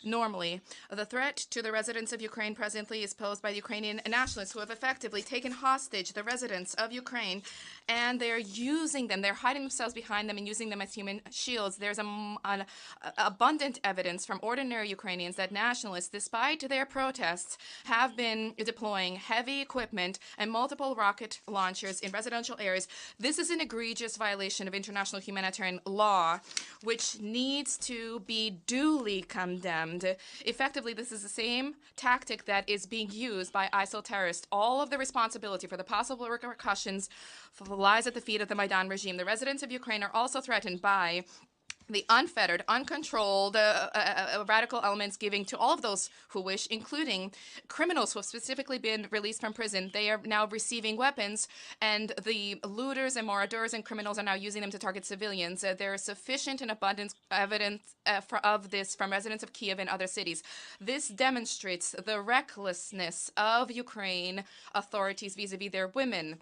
normally. The threat to the residents of Ukraine presently is posed by the Ukrainian nationalists who have effectively taken hostage the residents of Ukraine, and they're using them. They're hiding themselves behind them and using them as human shields. There's an abundant evidence from ordinary Ukrainians that nationalists, despite their protests, have been deploying heavy equipment and multiple rocket launchers in residential areas. This is an egregious violation of international humanitarian law, which needs to be duly condemned. Effectively, this is the same tactic that is being used by ISIL terrorists. All of the responsibility for the possible repercussions lies at the feet of the Maidan regime. The residents of Ukraine are also threatened by the unfettered, uncontrolled radical elements giving to all of those who wish, including criminals who have specifically been released from prison. They are now receiving weapons, and the looters and marauders and criminals are now using them to target civilians. There is sufficient and abundant evidence of this from residents of Kiev and other cities. This demonstrates the recklessness of Ukraine authorities vis-a-vis their women.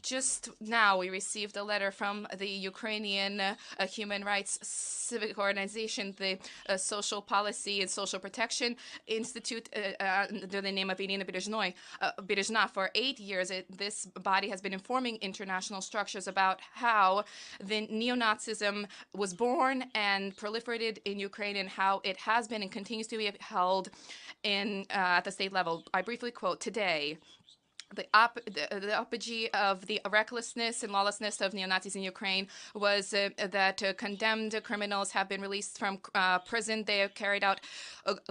Just now, we received a letter from the Ukrainian human rights civic organization, the Social Policy and Social Protection Institute, under the name of Irina Berezhna. For 8 years, this body has been informing international structures about how the neo-Nazism was born and proliferated in Ukraine, and how it has been and continues to be held at the state level. I briefly quote today. The apogee of the recklessness and lawlessness of neo-Nazis in Ukraine was that condemned criminals have been released from prison. They have carried out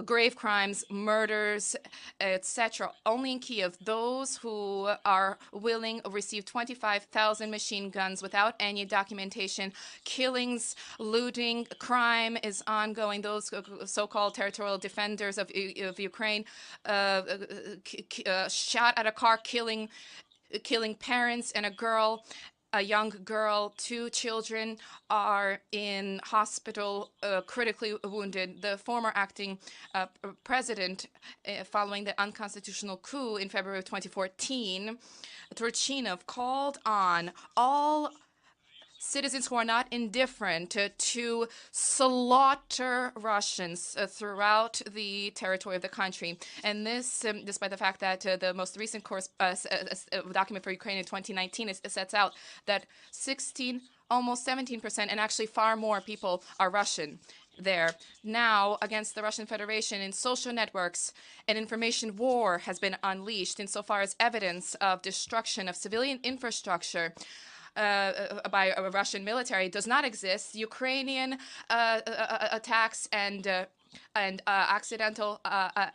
grave crimes, murders, etc. Only in Kiev, those who are willing receive 25,000 machine guns without any documentation. Killings, looting, crime is ongoing. Those so-called territorial defenders of Ukraine shot at a car, killing parents and a young girl. 2 children are in hospital, critically wounded. The former acting president, following the unconstitutional coup in February of 2014, Turchinov, called on all citizens who are not indifferent to slaughter Russians throughout the territory of the country. And this, despite the fact that the most recent document for Ukraine in 2019 sets out that almost 17%, and actually far more people are Russian there. Now, against the Russian Federation in social networks, an information war has been unleashed insofar as evidence of destruction of civilian infrastructure by a Russian military does not exist. Ukrainian attacks and accidental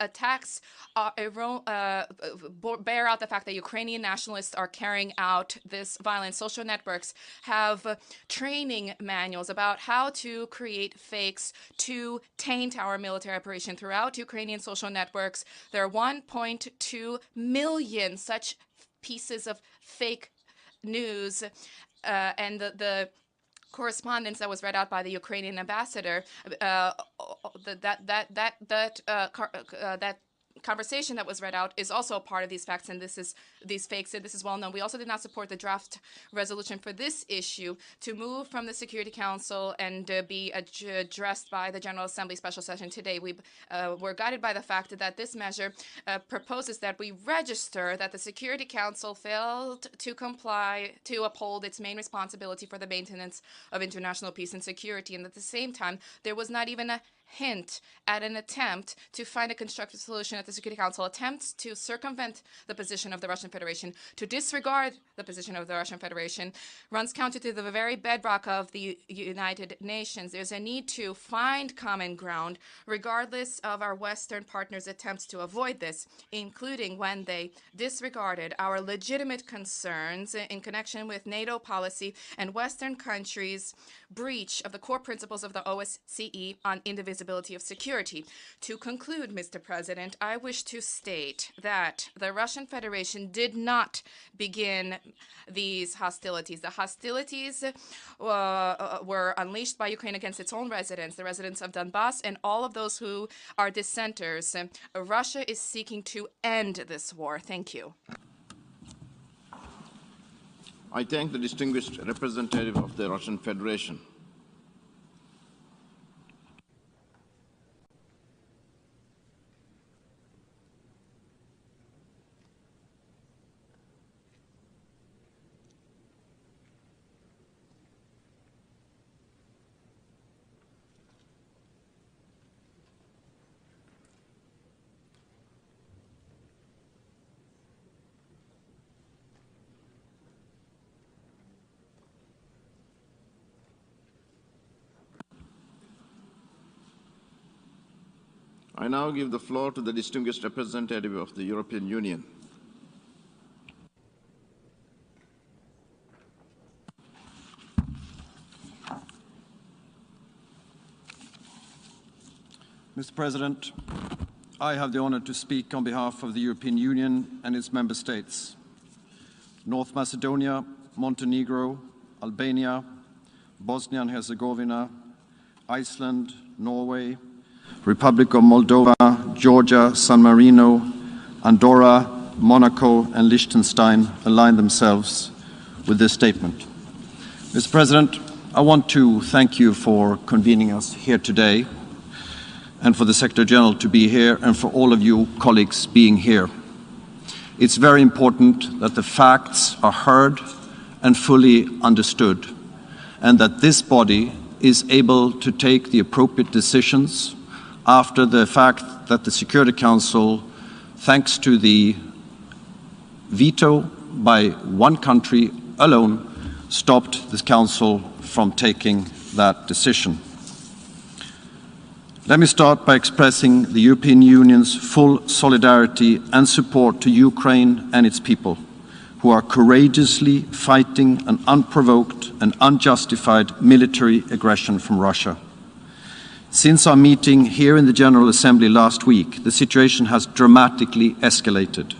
attacks bear out the fact that Ukrainian nationalists are carrying out this violence. Social networks have training manuals about how to create fakes to taint our military operation. Throughout Ukrainian social networks, there are 1.2 million such pieces of fake news, and the correspondence that was read out by the Ukrainian ambassador, that conversation that was read out is also a part of these facts, and these fakes, and this is well known. We also did not support the draft resolution for this issue to move from the Security Council and be addressed by the General Assembly special session today. We were guided by the fact that this measure proposes that we register that the Security Council failed to uphold its main responsibility for the maintenance of international peace and security, and at the same time there was not even a hint at an attempt to find a constructive solution at the Security Council. Attempts to circumvent the position of the Russian Federation, to disregard the position of the Russian Federation, runs counter to the very bedrock of the United Nations. There's a need to find common ground, regardless of our Western partners' attempts to avoid this, including when they disregarded our legitimate concerns in connection with NATO policy and Western countries' breach of the core principles of the OSCE on indivisibility of security. To conclude, Mr. President, I wish to state that the Russian Federation did not begin these hostilities. The hostilities were unleashed by Ukraine against its own residents, the residents of Donbass, and all of those who are dissenters. Russia is seeking to end this war. Thank you. I thank the distinguished representative of the Russian Federation. I now give the floor to the distinguished representative of the European Union. Mr. President, I have the honor to speak on behalf of the European Union and its member states. North Macedonia, Montenegro, Albania, Bosnia and Herzegovina, Iceland, Norway, Republic of Moldova, Georgia, San Marino, Andorra, Monaco and Liechtenstein align themselves with this statement. Mr. President, I want to thank you for convening us here today, and for the Secretary General to be here, and for all of you colleagues being here. It's very important that the facts are heard and fully understood, and that this body is able to take the appropriate decisions after the fact that the Security Council, thanks to the veto by one country alone, stopped the Council from taking that decision. Let me start by expressing the European Union's full solidarity and support to Ukraine and its people, who are courageously fighting an unprovoked and unjustified military aggression from Russia. Since our meeting here in the General Assembly last week, the situation has dramatically escalated,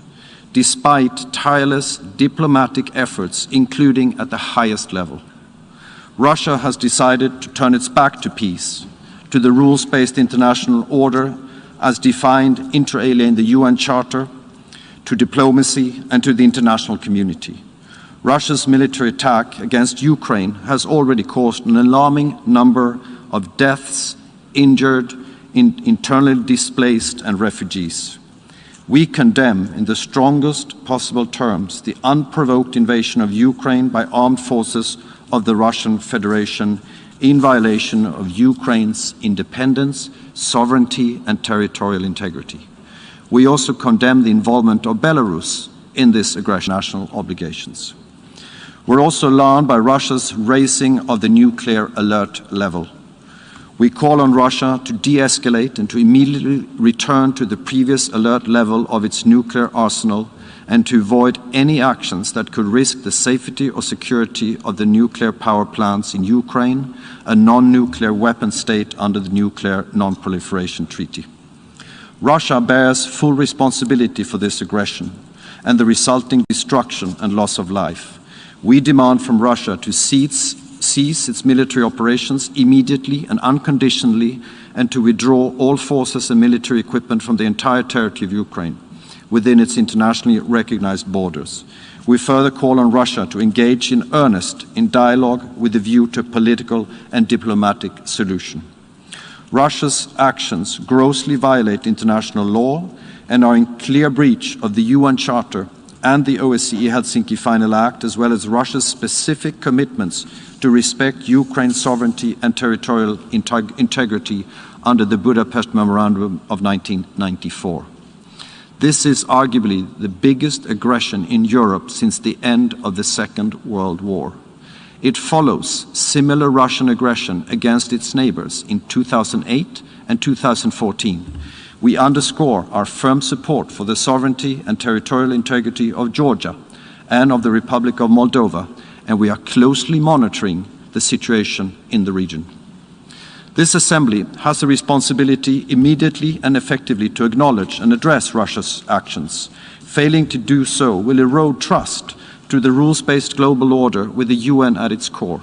despite tireless diplomatic efforts, including at the highest level. Russia has decided to turn its back to peace, to the rules-based international order as defined inter alia in the UN Charter, to diplomacy and to the international community. Russia's military attack against Ukraine has already caused an alarming number of deaths, injured, internally displaced and refugees. We condemn in the strongest possible terms the unprovoked invasion of Ukraine by armed forces of the Russian Federation in violation of Ukraine's independence, sovereignty and territorial integrity. We also condemn the involvement of Belarus in this aggression, national obligations. We're also alarmed by Russia's raising of the nuclear alert level. We call on Russia to de-escalate and to immediately return to the previous alert level of its nuclear arsenal, and to avoid any actions that could risk the safety or security of the nuclear power plants in Ukraine, a non-nuclear weapon state under the Nuclear Non-Proliferation Treaty. Russia bears full responsibility for this aggression and the resulting destruction and loss of life. We demand from Russia to cease its military operations immediately and unconditionally, and to withdraw all forces and military equipment from the entire territory of Ukraine within its internationally recognized borders. We further call on Russia to engage in earnest in dialogue with a view to a political and diplomatic solution. Russia's actions grossly violate international law and are in clear breach of the UN Charter and the OSCE Helsinki Final Act, as well as Russia's specific commitments to respect Ukraine's sovereignty and territorial integrity under the Budapest Memorandum of 1994. This is arguably the biggest aggression in Europe since the end of the Second World War. It follows similar Russian aggression against its neighbors in 2008 and 2014. We underscore our firm support for the sovereignty and territorial integrity of Georgia and of the Republic of Moldova, and we are closely monitoring the situation in the region. This Assembly has a responsibility immediately and effectively to acknowledge and address Russia's actions. Failing to do so will erode trust to the rules-based global order with the UN at its core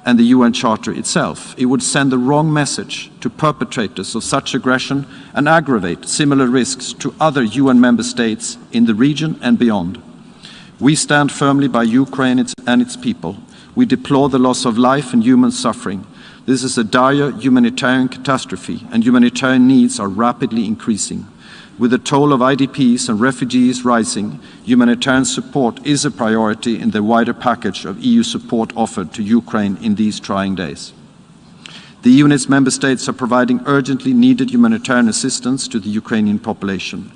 and the UN Charter itself. It would send the wrong message to perpetrators of such aggression and aggravate similar risks to other UN member states in the region and beyond. We stand firmly by Ukraine and its people. We deplore the loss of life and human suffering. This is a dire humanitarian catastrophe, and humanitarian needs are rapidly increasing. With the toll of IDPs and refugees rising, humanitarian support is a priority in the wider package of EU support offered to Ukraine in these trying days. The EU and its member states are providing urgently needed humanitarian assistance to the Ukrainian population.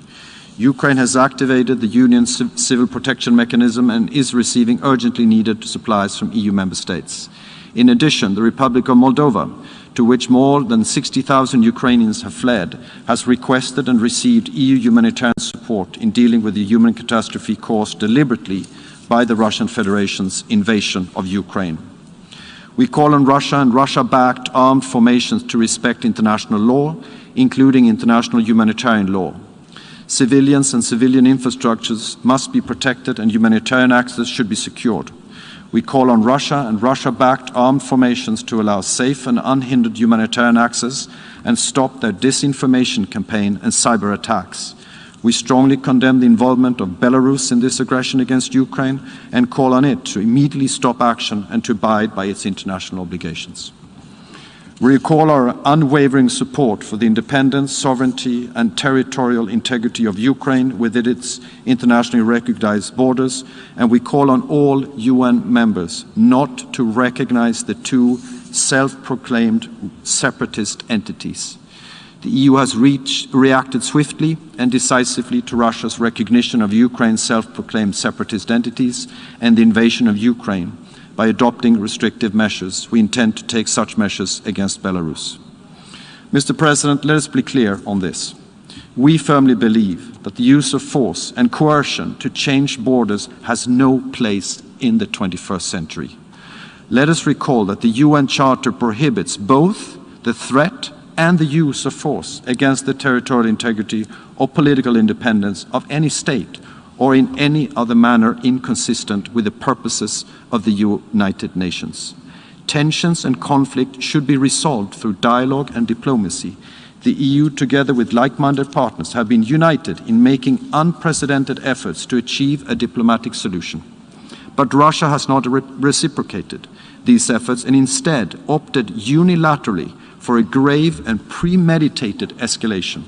Ukraine has activated the Union's civil protection mechanism and is receiving urgently needed supplies from EU member states. In addition, the Republic of Moldova to which more than 60,000 Ukrainians have fled, has requested and received EU humanitarian support in dealing with the human catastrophe caused deliberately by the Russian Federation's invasion of Ukraine. We call on Russia and Russia-backed armed formations to respect international law, including international humanitarian law. Civilians and civilian infrastructures must be protected and humanitarian access should be secured. We call on Russia and Russia-backed armed formations to allow safe and unhindered humanitarian access and stop their disinformation campaign and cyber attacks. We strongly condemn the involvement of Belarus in this aggression against Ukraine and call on it to immediately stop action and to abide by its international obligations. We recall our unwavering support for the independence, sovereignty and territorial integrity of Ukraine within its internationally recognized borders, and we call on all UN members not to recognize the two self-proclaimed separatist entities. The EU has reacted swiftly and decisively to Russia's recognition of Ukraine's self-proclaimed separatist entities and the invasion of Ukraine. By adopting restrictive measures, we intend to take such measures against Belarus. Mr. President, let us be clear on this. We firmly believe that the use of force and coercion to change borders has no place in the 21st century. Let us recall that the UN Charter prohibits both the threat and the use of force against the territorial integrity or political independence of any state or in any other manner inconsistent with the purposes of the United Nations. Tensions and conflict should be resolved through dialogue and diplomacy. The EU, together with like-minded partners, have been united in making unprecedented efforts to achieve a diplomatic solution. But Russia has not reciprocated these efforts and instead opted unilaterally for a grave and premeditated escalation.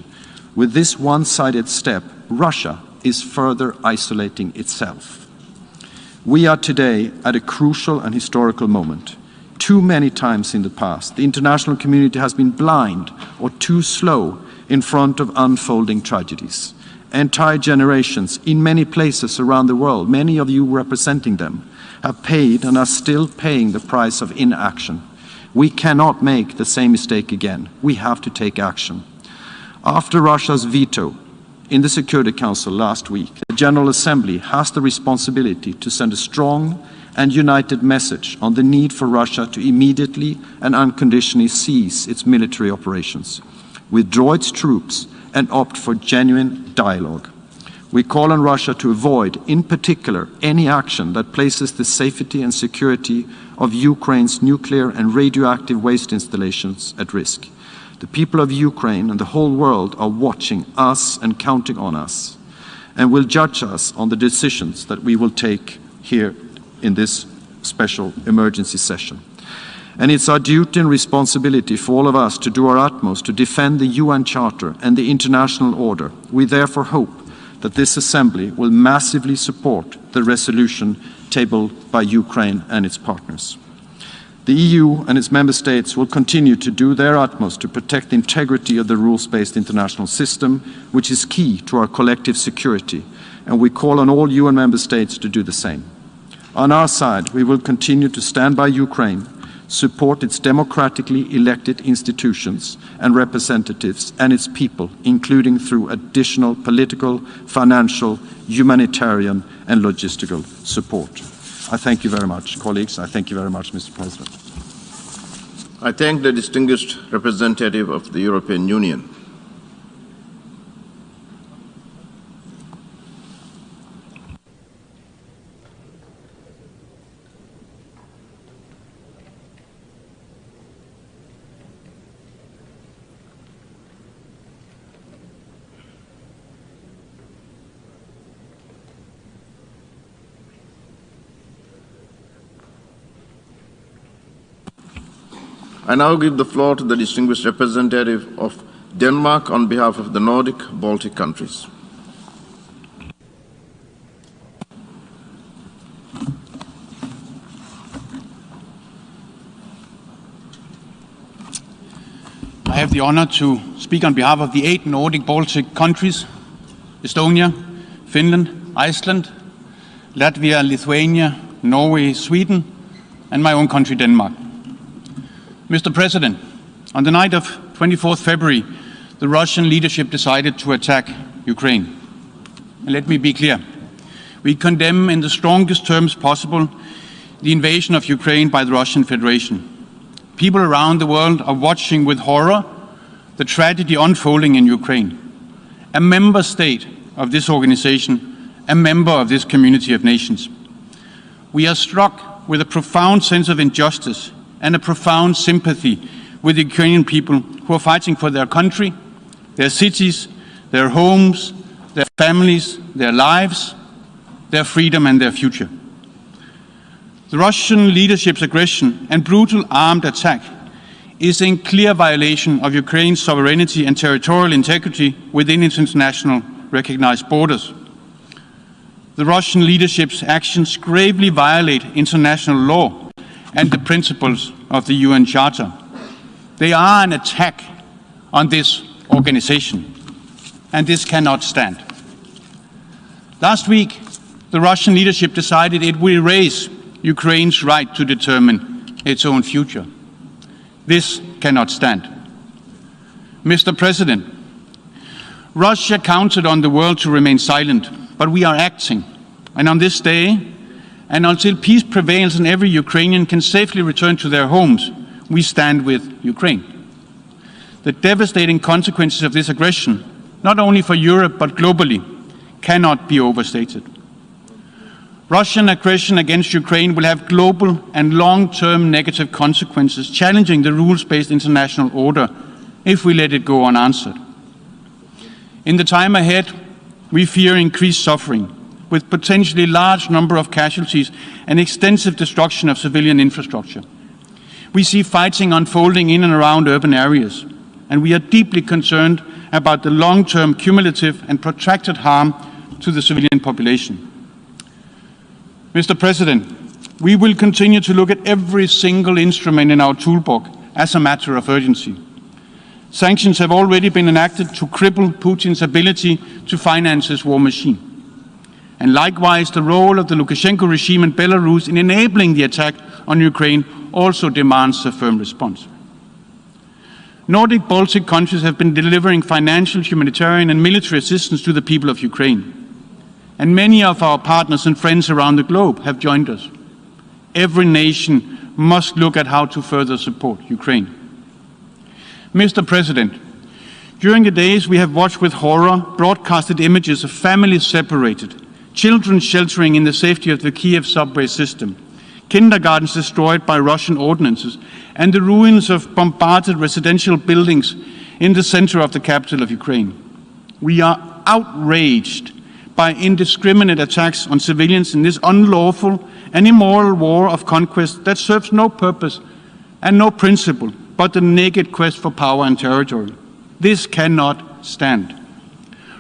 With this one-sided step, Russia is further isolating itself. We are today at a crucial and historical moment. Too many times in the past, the international community has been blind or too slow in front of unfolding tragedies. Entire generations in many places around the world, many of you representing them, have paid and are still paying the price of inaction. We cannot make the same mistake again. We have to take action. After Russia's veto in the Security Council last week, the General Assembly has the responsibility to send a strong and united message on the need for Russia to immediately and unconditionally cease its military operations, withdraw its troops, and opt for genuine dialogue. We call on Russia to avoid, in particular, any action that places the safety and security of Ukraine's nuclear and radioactive waste installations at risk. The people of Ukraine and the whole world are watching us and counting on us, and will judge us on the decisions that we will take here in this special emergency session. And it's our duty and responsibility for all of us to do our utmost to defend the UN Charter and the international order. We therefore hope that this Assembly will massively support the resolution tabled by Ukraine and its partners. The EU and its member states will continue to do their utmost to protect the integrity of the rules-based international system, which is key to our collective security, and we call on all UN member states to do the same. On our side, we will continue to stand by Ukraine, support its democratically elected institutions and representatives and its people, including through additional political, financial, humanitarian and logistical support. I thank you very much, colleagues. I thank you very much, Mr. President. I thank the distinguished representative of the European Union. I now give the floor to the distinguished representative of Denmark on behalf of the Nordic Baltic countries. I have the honor to speak on behalf of the 8 Nordic Baltic countries: Estonia, Finland, Iceland, Latvia, Lithuania, Norway, Sweden, and my own country, Denmark. Mr. President, On the night of 24th February, the Russian leadership decided to attack Ukraine. And let me be clear. We condemn in the strongest terms possible the invasion of Ukraine by the Russian Federation. People around the world are watching with horror the tragedy unfolding in Ukraine. A member state of this organization, a member of this community of nations. We are struck with a profound sense of injustice and a profound sympathy with the Ukrainian people who are fighting for their country, their cities, their homes, their families, their lives, their freedom and their future. The Russian leadership's aggression and brutal armed attack is in clear violation of Ukraine's sovereignty and territorial integrity within its international recognized borders. The Russian leadership's actions gravely violate international law and the principles of the UN Charter. They are an attack on this organization, and this cannot stand. Last week, the Russian leadership decided it will erase Ukraine's right to determine its own future. This cannot stand. Mr. President, Russia counted on the world to remain silent, but we are acting. And on this day, and until peace prevails and every Ukrainian can safely return to their homes, we stand with Ukraine. The devastating consequences of this aggression, not only for Europe but globally, cannot be overstated. Russian aggression against Ukraine will have global and long-term negative consequences, challenging the rules-based international order if we let it go unanswered. In the time ahead, we fear increased suffering, with potentially large number of casualties and extensive destruction of civilian infrastructure. We see fighting unfolding in and around urban areas, and we are deeply concerned about the long-term cumulative and protracted harm to the civilian population. Mr. President, we will continue to look at every single instrument in our toolbox as a matter of urgency. Sanctions have already been enacted to cripple Putin's ability to finance his war machine. And likewise, the role of the Lukashenko regime in Belarus in enabling the attack on Ukraine also demands a firm response. Nordic Baltic countries have been delivering financial, humanitarian and military assistance to the people of Ukraine. And many of our partners and friends around the globe have joined us. Every nation must look at how to further support Ukraine. Mr. President, during the days we have watched with horror broadcasted images of families separated, children sheltering in the safety of the Kiev subway system, kindergartens destroyed by Russian ordnances, and the ruins of bombarded residential buildings in the center of the capital of Ukraine. We are outraged by indiscriminate attacks on civilians in this unlawful and immoral war of conquest that serves no purpose and no principle but the naked quest for power and territory. This cannot stand.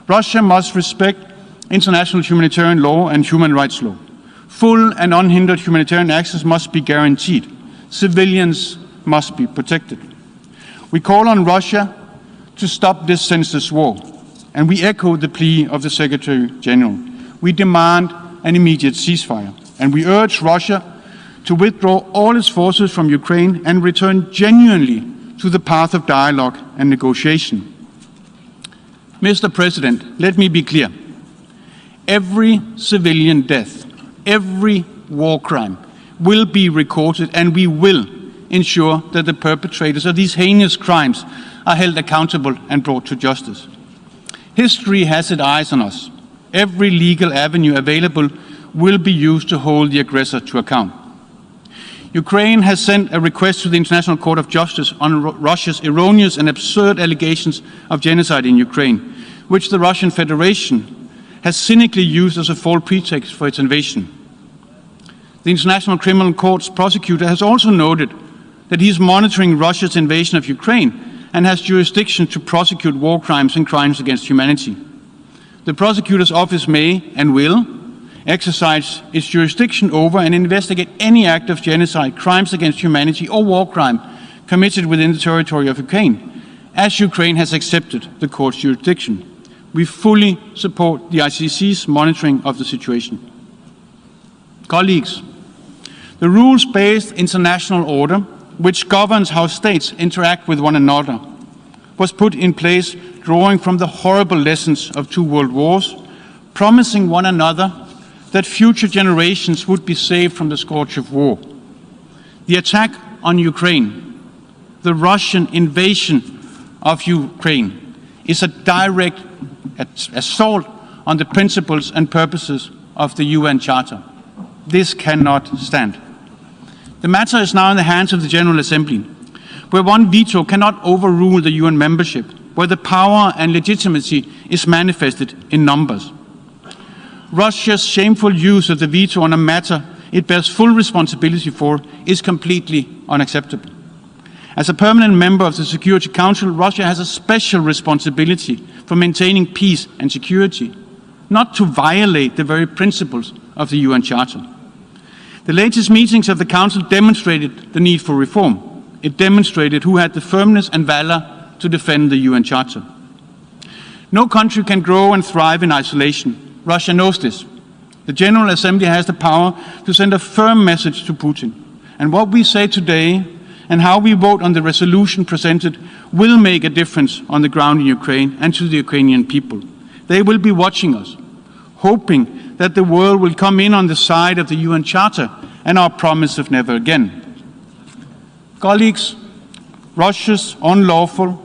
Russia must respect international humanitarian law and human rights law. Full and unhindered humanitarian access must be guaranteed. Civilians must be protected. We call on Russia to stop this senseless war, and we echo the plea of the Secretary General. We demand an immediate ceasefire, and we urge Russia to withdraw all its forces from Ukraine and return genuinely to the path of dialogue and negotiation. Mr. President, let me be clear. Every civilian death, every war crime will be recorded, and we will ensure that the perpetrators of these heinous crimes are held accountable and brought to justice. History has its eyes on us. Every legal avenue available will be used to hold the aggressor to account. Ukraine has sent a request to the International Court of Justice on Russia's erroneous and absurd allegations of genocide in Ukraine, which the Russian Federation has cynically used as a false pretext for its invasion. The International Criminal Court's prosecutor has also noted that he is monitoring Russia's invasion of Ukraine and has jurisdiction to prosecute war crimes and crimes against humanity. The prosecutor's office may and will exercise its jurisdiction over and investigate any act of genocide, crimes against humanity or war crime committed within the territory of Ukraine, as Ukraine has accepted the court's jurisdiction. We fully support the ICC's monitoring of the situation. Colleagues, the rules-based international order which governs how states interact with one another, was put in place drawing from the horrible lessons of 2 world wars, promising one another that future generations would be saved from the scourge of war. The attack on Ukraine, the Russian invasion of Ukraine, is a direct assault on the principles and purposes of the UN Charter. This cannot stand. The matter is now in the hands of the General Assembly, where one veto cannot overrule the UN membership, where the power and legitimacy is manifested in numbers. Russia's shameful use of the veto on a matter it bears full responsibility for is completely unacceptable. As a permanent member of the Security Council, Russia has a special responsibility for maintaining peace and security, not to violate the very principles of the UN Charter. The latest meetings of the Council demonstrated the need for reform. It demonstrated who had the firmness and valor to defend the UN Charter. No country can grow and thrive in isolation. Russia knows this. The General Assembly has the power to send a firm message to Putin. And what we say today and how we vote on the resolution presented will make a difference on the ground in Ukraine and to the Ukrainian people. They will be watching us, hoping that the world will come in on the side of the UN Charter and our promise of never again. Colleagues, Russia's unlawful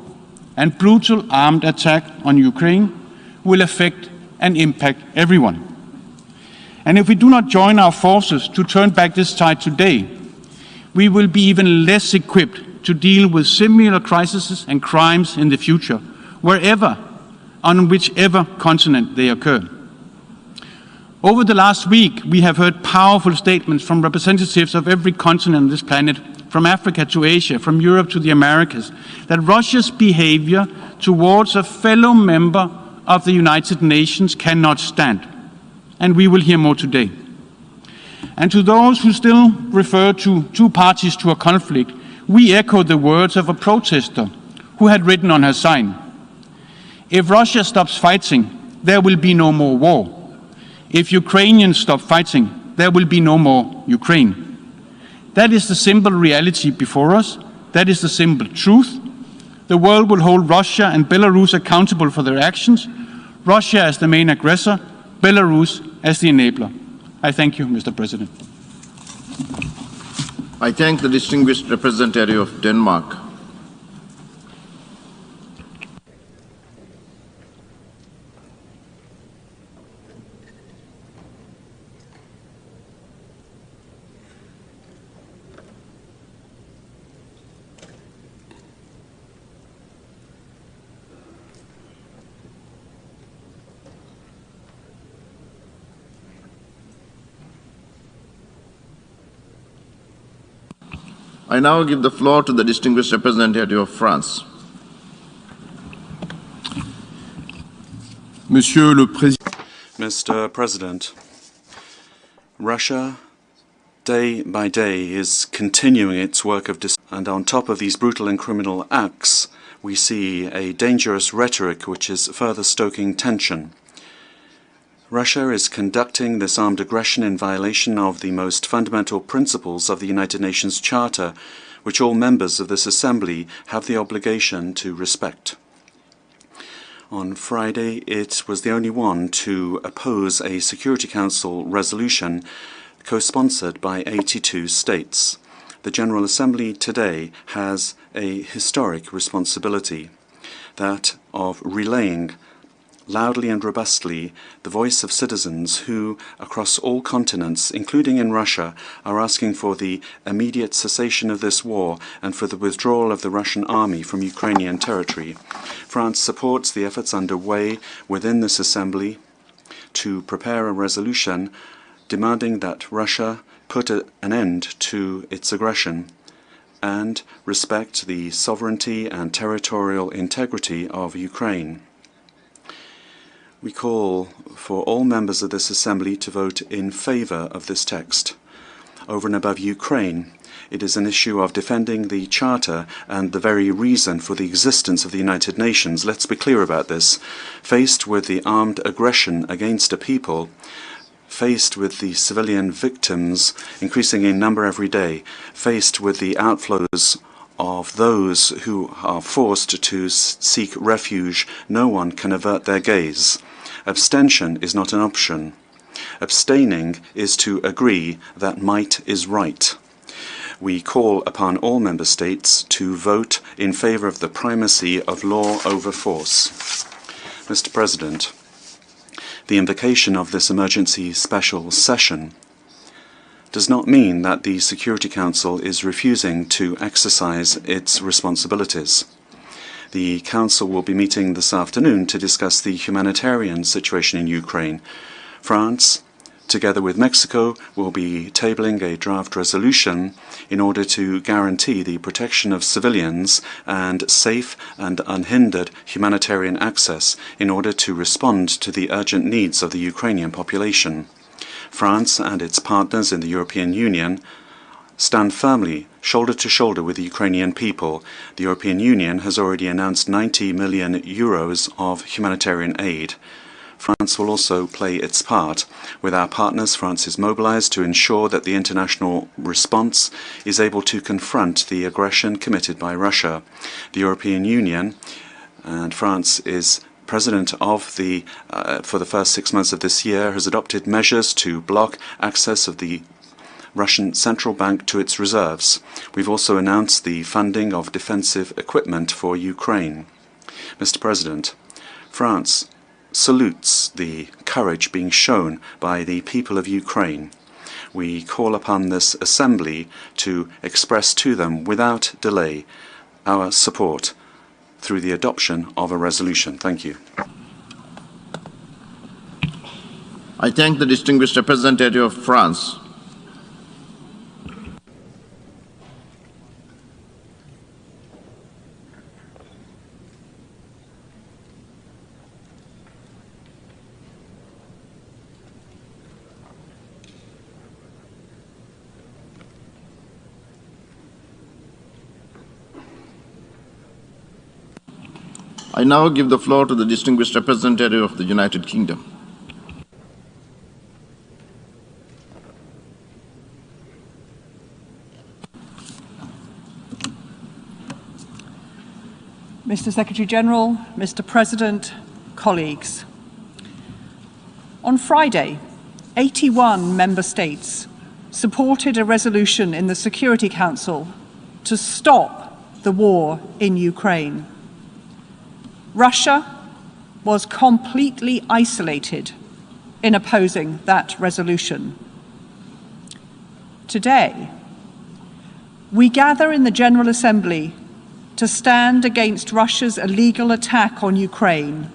and brutal armed attack on Ukraine will affect and impact everyone. And if we do not join our forces to turn back this tide today, we will be even less equipped to deal with similar crises and crimes in the future, wherever, on whichever continent they occur. Over the last week, we have heard powerful statements from representatives of every continent on this planet, from Africa to Asia, from Europe to the Americas, that Russia's behavior towards a fellow member of the United Nations cannot stand. And we will hear more today. And to those who still refer to 2 parties to a conflict, we echo the words of a protester who had written on her sign, "If Russia stops fighting, there will be no more war. If Ukrainians stop fighting, there will be no more Ukraine." That is the simple reality before us. That is the simple truth. The world will hold Russia and Belarus accountable for their actions. Russia as the main aggressor, Belarus as the enabler. I thank you, Mr. President. I thank the distinguished representative of Denmark. I now give the floor to the distinguished representative of France. Mr. President, Russia, day by day, is continuing its work of and on top of these brutal and criminal acts, we see a dangerous rhetoric which is further stoking tension. Russia is conducting this armed aggression in violation of the most fundamental principles of the United Nations Charter, which all members of this Assembly have the obligation to respect. On Friday, it was the only one to oppose a Security Council resolution co-sponsored by 82 states. The General Assembly today has a historic responsibility, that of relaying loudly and robustly the voice of citizens who, across all continents, including in Russia, are asking for the immediate cessation of this war and for the withdrawal of the Russian army from Ukrainian territory. France supports the efforts underway within this Assembly to prepare a resolution demanding that Russia put an end to its aggression and respect the sovereignty and territorial integrity of Ukraine. We call for all members of this Assembly to vote in favour of this text. Over and above Ukraine, it is an issue of defending the Charter and the very reason for the existence of the United Nations. Let's be clear about this. Faced with the armed aggression against a people, faced with the civilian victims increasing in number every day, faced with the outflows of those who are forced to seek refuge, no one can avert their gaze. Abstention is not an option. Abstaining is to agree that might is right. We call upon all member states to vote in favour of the primacy of law over force. Mr. President, the invocation of this emergency special session does not mean that the Security Council is refusing to exercise its responsibilities. The Council will be meeting this afternoon to discuss the humanitarian situation in Ukraine. France, together with Mexico, will be tabling a draft resolution in order to guarantee the protection of civilians and safe and unhindered humanitarian access in order to respond to the urgent needs of the Ukrainian population. France and its partners in the European Union stand firmly, shoulder to shoulder with the Ukrainian people. The European Union has already announced 90 million euros of humanitarian aid. France will also play its part. With our partners, France is mobilized to ensure that the international response is able to confront the aggression committed by Russia. The European Union, and France is President of for the first 6 months of this year, has adopted measures to block access of the Russian Central Bank to its reserves. We've also announced the funding of defensive equipment for Ukraine. Mr. President, France salutes the courage being shown by the people of Ukraine. We call upon this Assembly to express to them without delay our support through the adoption of a resolution. Thank you. I thank the distinguished representative of France. I now give the floor to the distinguished representative of the United Kingdom. Mr. Secretary-General, Mr. President, colleagues. On Friday, 81 member states supported a resolution in the Security Council to stop the war in Ukraine. Russia was completely isolated in opposing that resolution. Today, we gather in the General Assembly to stand against Russia's illegal attack on Ukraine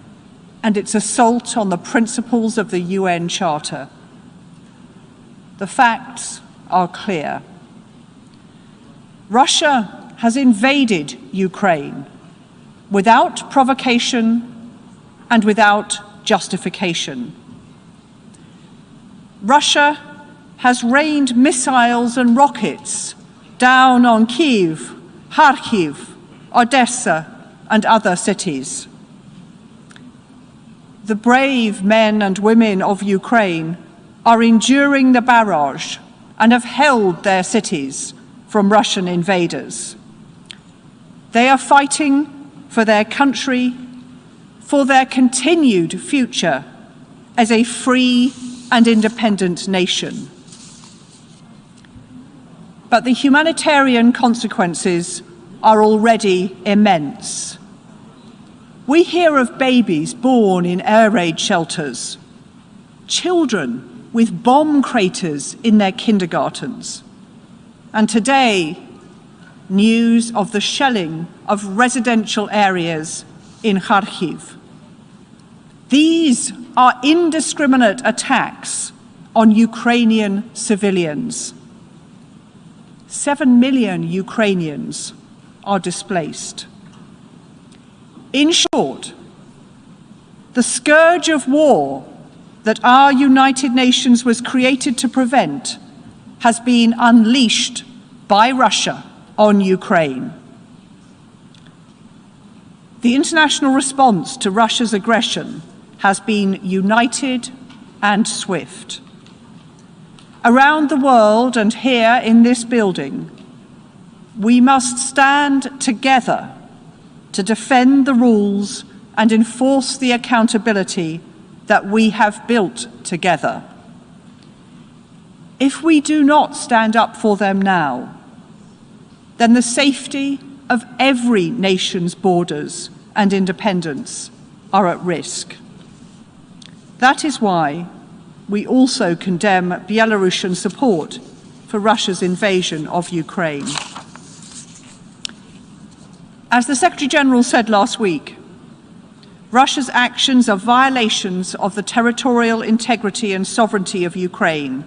and its assault on the principles of the UN Charter. The facts are clear. Russia has invaded Ukraine without provocation and without justification. Russia has rained missiles and rockets down on Kyiv, Kharkiv, Odessa and other cities. The brave men and women of Ukraine are enduring the barrage and have held their cities from Russian invaders. They are fighting for their country, for their continued future as a free and independent nation. But the humanitarian consequences are already immense. We hear of babies born in air raid shelters, children with bomb craters in their kindergartens, and today, news of the shelling of residential areas in Kharkiv. These are indiscriminate attacks on Ukrainian civilians. 7 million Ukrainians are displaced. In short, the scourge of war that our United Nations was created to prevent has been unleashed by Russia on Ukraine. The international response to Russia's aggression has been united and swift. Around the world and here in this building, we must stand together to defend the rules and enforce the accountability that we have built together. If we do not stand up for them now, then the safety of every nation's borders and independence are at risk. That is why we also condemn Belarusian support for Russia's invasion of Ukraine. As the Secretary-General said last week, Russia's actions are violations of the territorial integrity and sovereignty of Ukraine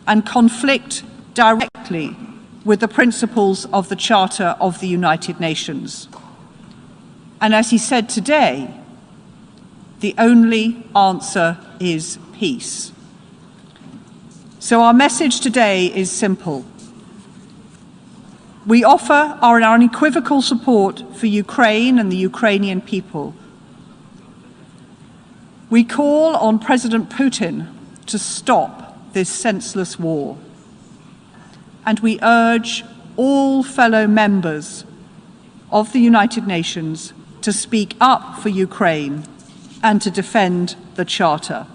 and conflict directly with the principles of the Charter of the United Nations. And as he said today, the only answer is peace. So our message today is simple. We offer our unequivocal support for Ukraine and the Ukrainian people. We call on President Putin to stop this senseless war. And we urge all fellow members of the United Nations to speak up for Ukraine and to defend the Charter.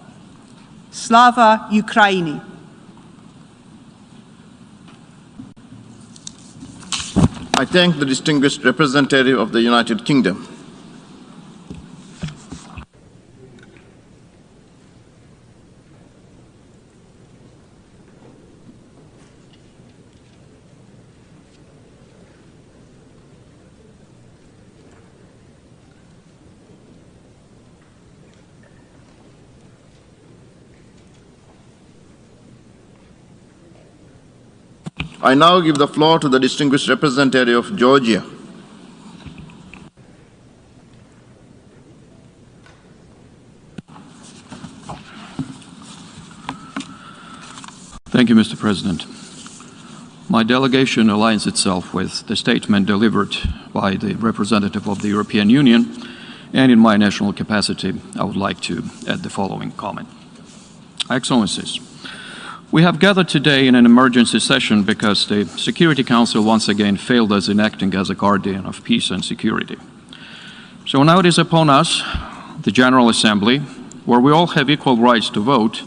Slava Ukraini! I thank the distinguished representative of the United Kingdom. I now give the floor to the distinguished representative of Georgia. Thank you, Mr. President. My delegation aligns itself with the statement delivered by the representative of the European Union, and in my national capacity, I would like to add the following comment. Excellencies, we have gathered today in an emergency session because the Security Council once again failed us in acting as a guardian of peace and security. So now it is upon us, the General Assembly, where we all have equal rights to vote,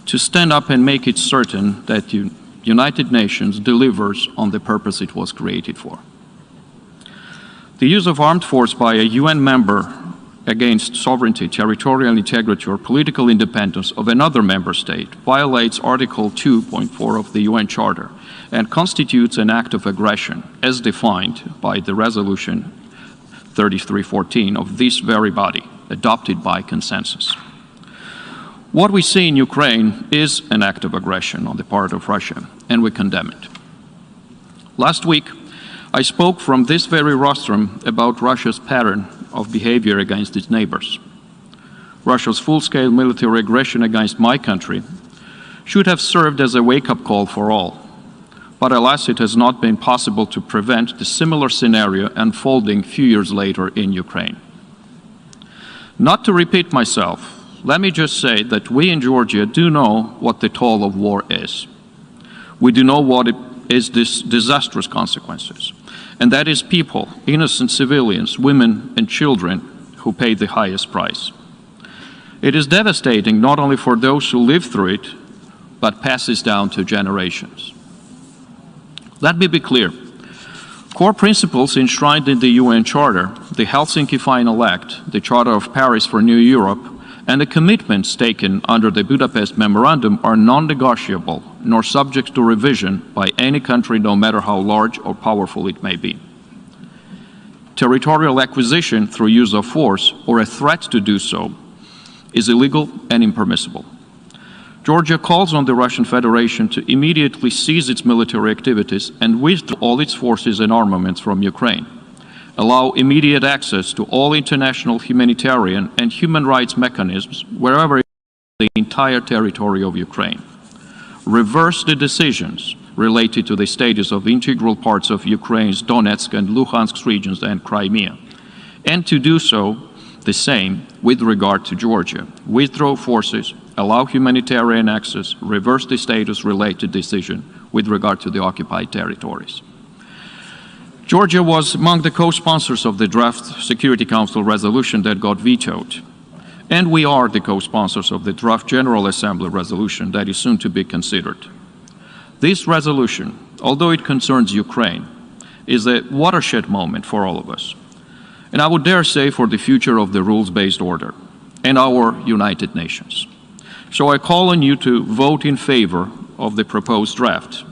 to stand up and make it certain that the United Nations delivers on the purpose it was created for. The use of armed force by a UN member against sovereignty, territorial integrity, or political independence of another member state violates Article 2.4 of the UN Charter and constitutes an act of aggression as defined by the Resolution 3314 of this very body, adopted by consensus. What we see in Ukraine is an act of aggression on the part of Russia, and we condemn it. Last week, I spoke from this very rostrum about Russia's pattern of behavior against its neighbors. Russia's full-scale military aggression against my country should have served as a wake-up call for all. But alas, it has not been possible to prevent the similar scenario unfolding few years later in Ukraine. Not to repeat myself, let me just say that we in Georgia do know what the toll of war is. We do know what it is this disastrous consequences. And that is people, innocent civilians, women and children who pay the highest price. It is devastating not only for those who live through it, but passes down to generations. Let me be clear. Core principles enshrined in the UN Charter, the Helsinki Final Act, the Charter of Paris for New Europe, and the commitments taken under the Budapest Memorandum are non-negotiable, nor subject to revision by any country, no matter how large or powerful it may be. Territorial acquisition through use of force, or a threat to do so, is illegal and impermissible. Georgia calls on the Russian Federation to immediately cease its military activities and withdraw all its forces and armaments from Ukraine. Allow immediate access to all international humanitarian and human rights mechanisms wherever in the entire territory of Ukraine. Reverse the decisions related to the status of integral parts of Ukraine's Donetsk and Luhansk regions and Crimea, and to do so the same with regard to Georgia. Withdraw forces allow humanitarian access, reverse the status-related decision with regard to the occupied territories. Georgia was among the co-sponsors of the draft Security Council resolution that got vetoed. And we are the co-sponsors of the draft General Assembly resolution that is soon to be considered. This resolution, although it concerns Ukraine, is a watershed moment for all of us. And I would dare say for the future of the rules-based order and our United Nations. So I call on you to vote in favor of the proposed draft,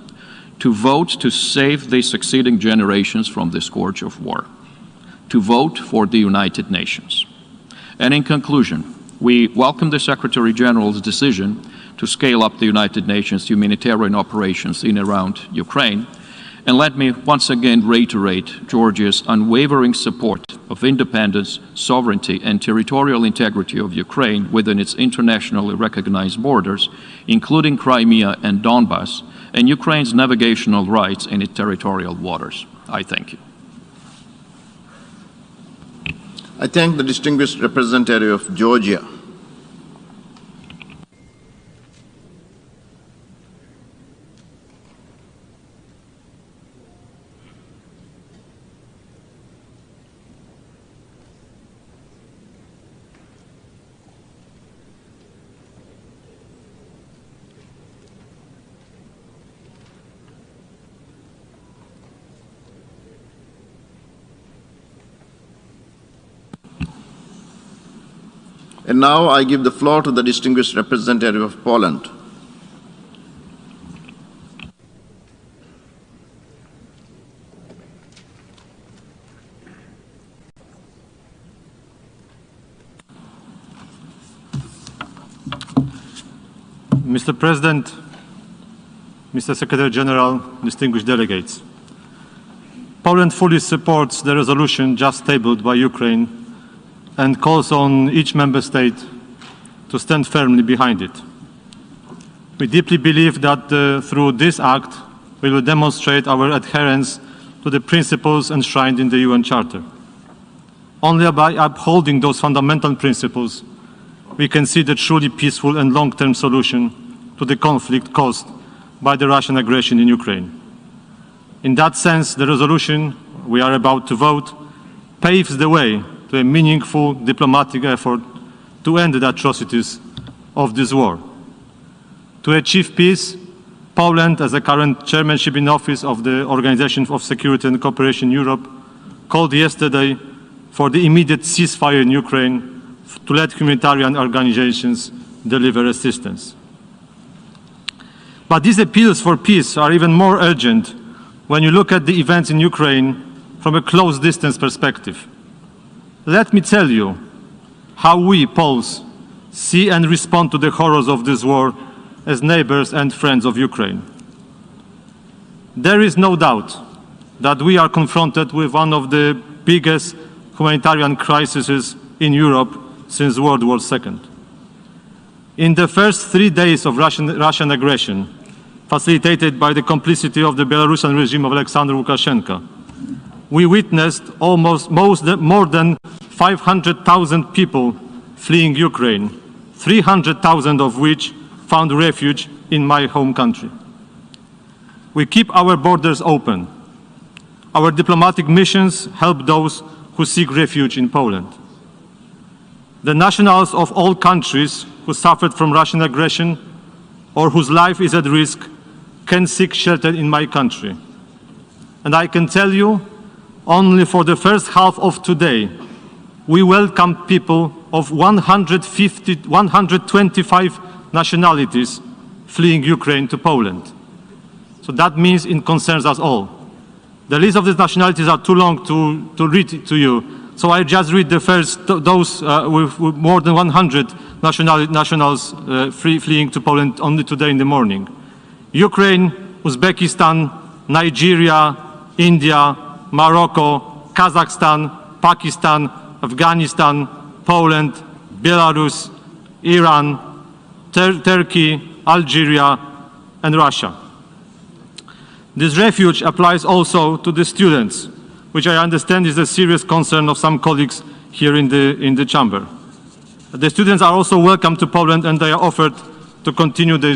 to vote to save the succeeding generations from the scourge of war, to vote for the United Nations. And in conclusion, we welcome the Secretary General's decision to scale up the United Nations humanitarian operations in and around Ukraine. And let me once again reiterate Georgia's unwavering support of independence, sovereignty, and territorial integrity of Ukraine within its internationally recognized borders, including Crimea and Donbass, and Ukraine's navigational rights in its territorial waters. I thank you. I thank the distinguished representative of Georgia. And now I give the floor to the distinguished representative of Poland. Mr. President, Mr. Secretary General, distinguished delegates, Poland fully supports the resolution just tabled by Ukraine and calls on each member state to stand firmly behind it. We deeply believe that through this act, we will demonstrate our adherence to the principles enshrined in the UN Charter. Only by upholding those fundamental principles, we can see the truly peaceful and long-term solution to the conflict caused by the Russian aggression in Ukraine. In that sense, the resolution we are about to vote paves the way to a meaningful diplomatic effort to end the atrocities of this war. To achieve peace, Poland, as a current chairmanship in office of the Organization of Security and Cooperation in Europe, called yesterday for the immediate ceasefire in Ukraine to let humanitarian organizations deliver assistance. But these appeals for peace are even more urgent when you look at the events in Ukraine from a close distance perspective. Let me tell you how we, Poles, see and respond to the horrors of this war as neighbors and friends of Ukraine. There is no doubt that we are confronted with one of the biggest humanitarian crises in Europe since World War II. In the first 3 days of Russian aggression, facilitated by the complicity of the Belarusian regime of Alexander Lukashenko, we witnessed more than 500,000 people fleeing Ukraine, 300,000 of which found refuge in my home country. We keep our borders open. Our diplomatic missions help those who seek refuge in Poland. The nationals of all countries who suffered from Russian aggression or whose life is at risk can seek shelter in my country. And I can tell you, only for the first half of today, we welcome people of 125 nationalities fleeing Ukraine to Poland. So that means it concerns us all. The list of these nationalities are too long to read to you. So I just read the first, those with more than 100 nationals fleeing to Poland only today in the morning. Ukraine, Uzbekistan, Nigeria, India, Morocco, Kazakhstan, Pakistan, Afghanistan, Poland, Belarus, Iran, Turkey, Algeria, and Russia. This refuge applies also to the students, which I understand is a serious concern of some colleagues here in the chamber. The students are also welcome to Poland, and they are offered to continue their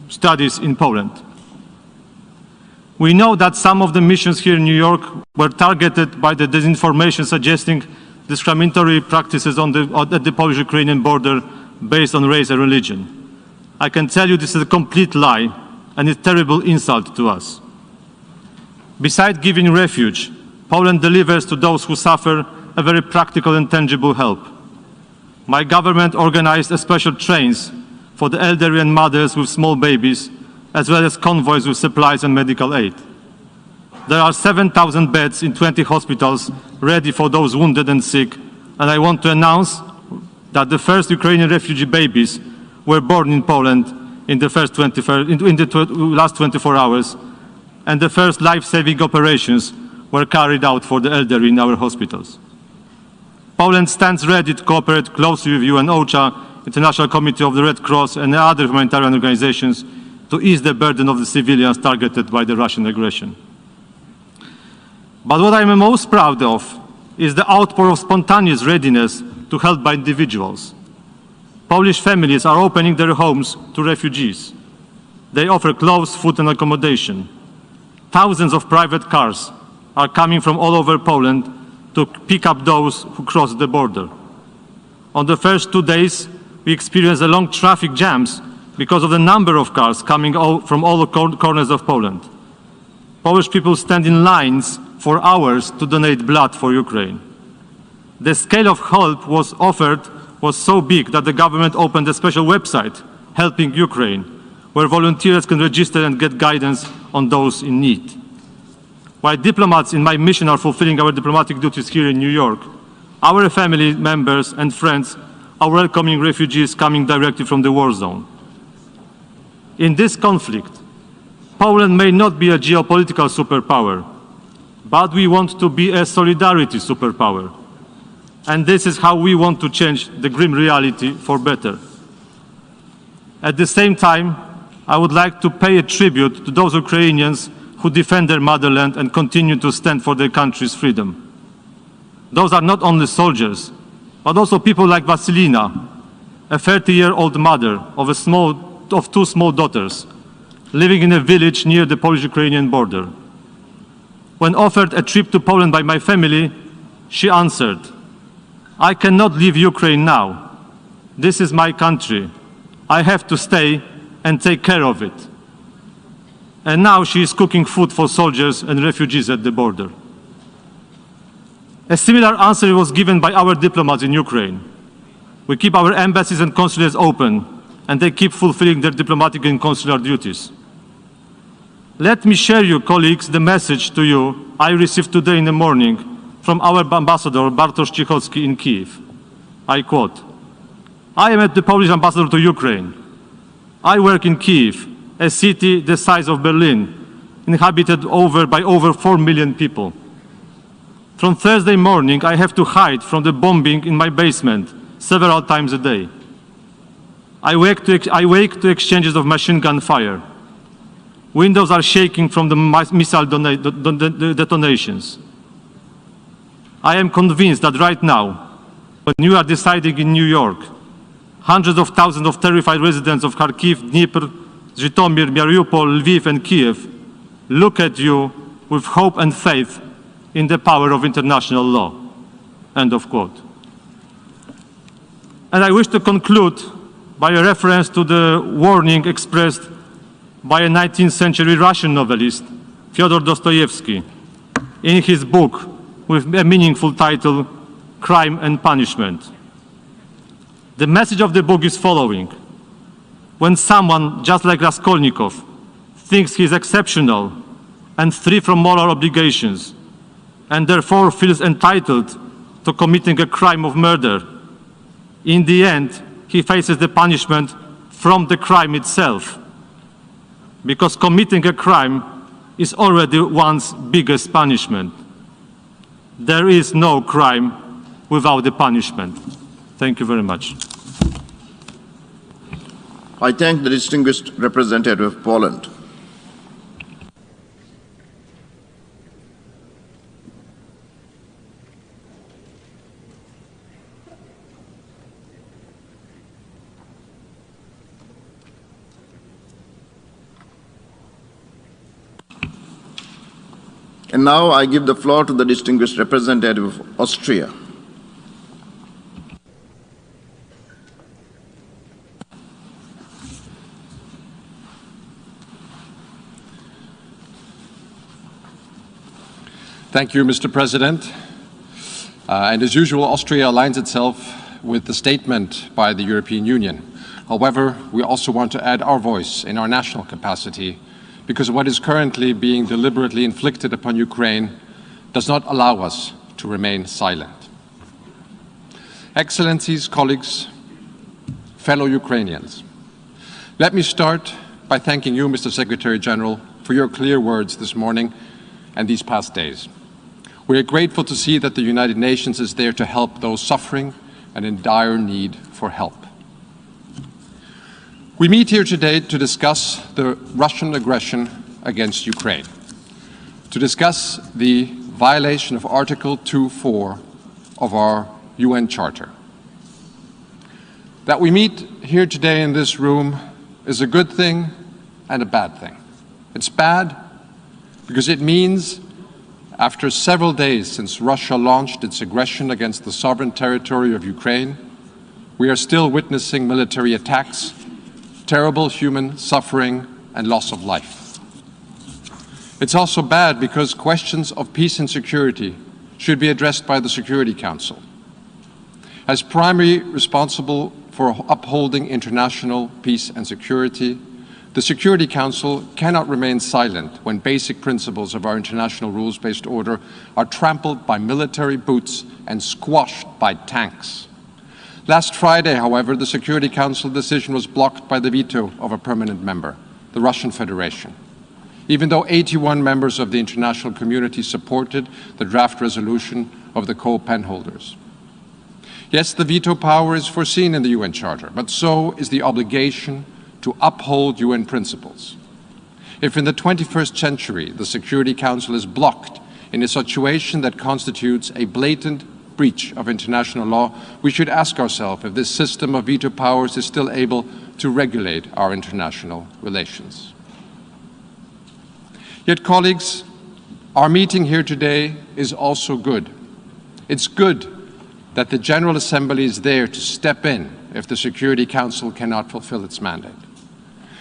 studies in Poland. We know that some of the missions here in New York were targeted by the disinformation suggesting discriminatory practices at the Polish-Ukrainian border based on race and religion. I can tell you this is a complete lie and a terrible insult to us. Besides giving refuge, Poland delivers to those who suffer a very practical and tangible help. My government organized special trains for the elderly and mothers with small babies, as well as convoys with supplies and medical aid. There are 7,000 beds in 20 hospitals ready for those wounded and sick, and I want to announce that the first Ukrainian refugee babies were born in Poland in the last 24 hours, and the first life-saving operations were carried out for the elderly in our hospitals. Poland stands ready to cooperate closely with you and OCHA, International Committee of the Red Cross, and other humanitarian organizations to ease the burden of the civilians targeted by the Russian aggression. But what I'm most proud of is the outpour of spontaneous readiness to help by individuals. Polish families are opening their homes to refugees. They offer clothes, food, and accommodation. Thousands of private cars are coming from all over Poland to pick up those who cross the border. On the first 2 days, we experienced long traffic jams because of the number of cars coming from all corners of Poland. Polish people stand in lines for hours to donate blood for Ukraine. The scale of help was offered was so big that the government opened a special website, Helping Ukraine, where volunteers can register and get guidance on those in need. While diplomats in my mission are fulfilling our diplomatic duties here in New York, our family members and friends are welcoming refugees coming directly from the war zone. In this conflict, Poland may not be a geopolitical superpower, but we want to be a solidarity superpower. And this is how we want to change the grim reality for better. At the same time, I would like to pay a tribute to those Ukrainians who defend their motherland and continue to stand for their country's freedom. Those are not only soldiers, but also people like Vasilina, a 30-year-old mother of two small daughters, living in a village near the Polish-Ukrainian border. When offered a trip to Poland by my family, she answered, "I cannot leave Ukraine now. This is my country. I have to stay and take care of it." And now she is cooking food for soldiers and refugees at the border. A similar answer was given by our diplomats in Ukraine. We keep our embassies and consulates open, and they keep fulfilling their diplomatic and consular duties. Let me share, you colleagues, the message to you I received today in the morning from our ambassador, Bartosz Cichocki, in Kyiv. I quote, "I am at the Polish ambassador to Ukraine. I work in Kyiv, a city the size of Berlin, inhabited by over 4 million people. From Thursday morning, I have to hide from the bombing in my basement several times a day. I wake to exchanges of machine gun fire. Windows are shaking from the missile detonations. I am convinced that right now, when you are deciding in New York, hundreds of thousands of terrified residents of Kharkiv, Dnipro, Zhytomyr, Mariupol, Lviv, and Kiev look at you with hope and faith in the power of international law." End of quote. And I wish to conclude by a reference to the warning expressed by a 19th century Russian novelist, Fyodor Dostoevsky, in his book with a meaningful title, Crime and Punishment. The message of the book is following. When someone, just like Raskolnikov, thinks he is exceptional and free from moral obligations, and therefore feels entitled to committing a crime of murder, in the end, he faces the punishment from the crime itself, because committing a crime is already one's biggest punishment. There is no crime without the punishment. Thank you very much. I thank the distinguished representative of Poland. And now I give the floor to the distinguished representative of Austria. Thank you, Mr. President. And as usual, Austria aligns itself with the statement by the European Union. However, we also want to add our voice in our national capacity, because what is currently being deliberately inflicted upon Ukraine does not allow us to remain silent. Excellencies, colleagues, fellow Ukrainians, let me start by thanking you, Mr. Secretary General, for your clear words this morning and these past days. We are grateful to see that the United Nations is there to help those suffering and in dire need for help. We meet here today to discuss the Russian aggression against Ukraine, to discuss the violation of Article 2.4 of our UN Charter. That we meet here today in this room is a good thing and a bad thing. It's bad because it means after several days since Russia launched its aggression against the sovereign territory of Ukraine, we are still witnessing military attacks, terrible human suffering, and loss of life. It's also bad because questions of peace and security should be addressed by the Security Council. As primary responsible for upholding international peace and security, the Security Council cannot remain silent when basic principles of our international rules-based order are trampled by military boots and squashed by tanks. Last Friday, however, the Security Council decision was blocked by the veto of a permanent member, the Russian Federation. Even though 81 members of the international community supported the draft resolution of the co-pen holders. Yes, the veto power is foreseen in the UN Charter, but so is the obligation to uphold UN principles. If in the 21st century the Security Council is blocked in a situation that constitutes a blatant breach of international law, we should ask ourselves if this system of veto powers is still able to regulate our international relations. Yet, colleagues, our meeting here today is also good. It's good that the General Assembly is there to step in if the Security Council cannot fulfill its mandate.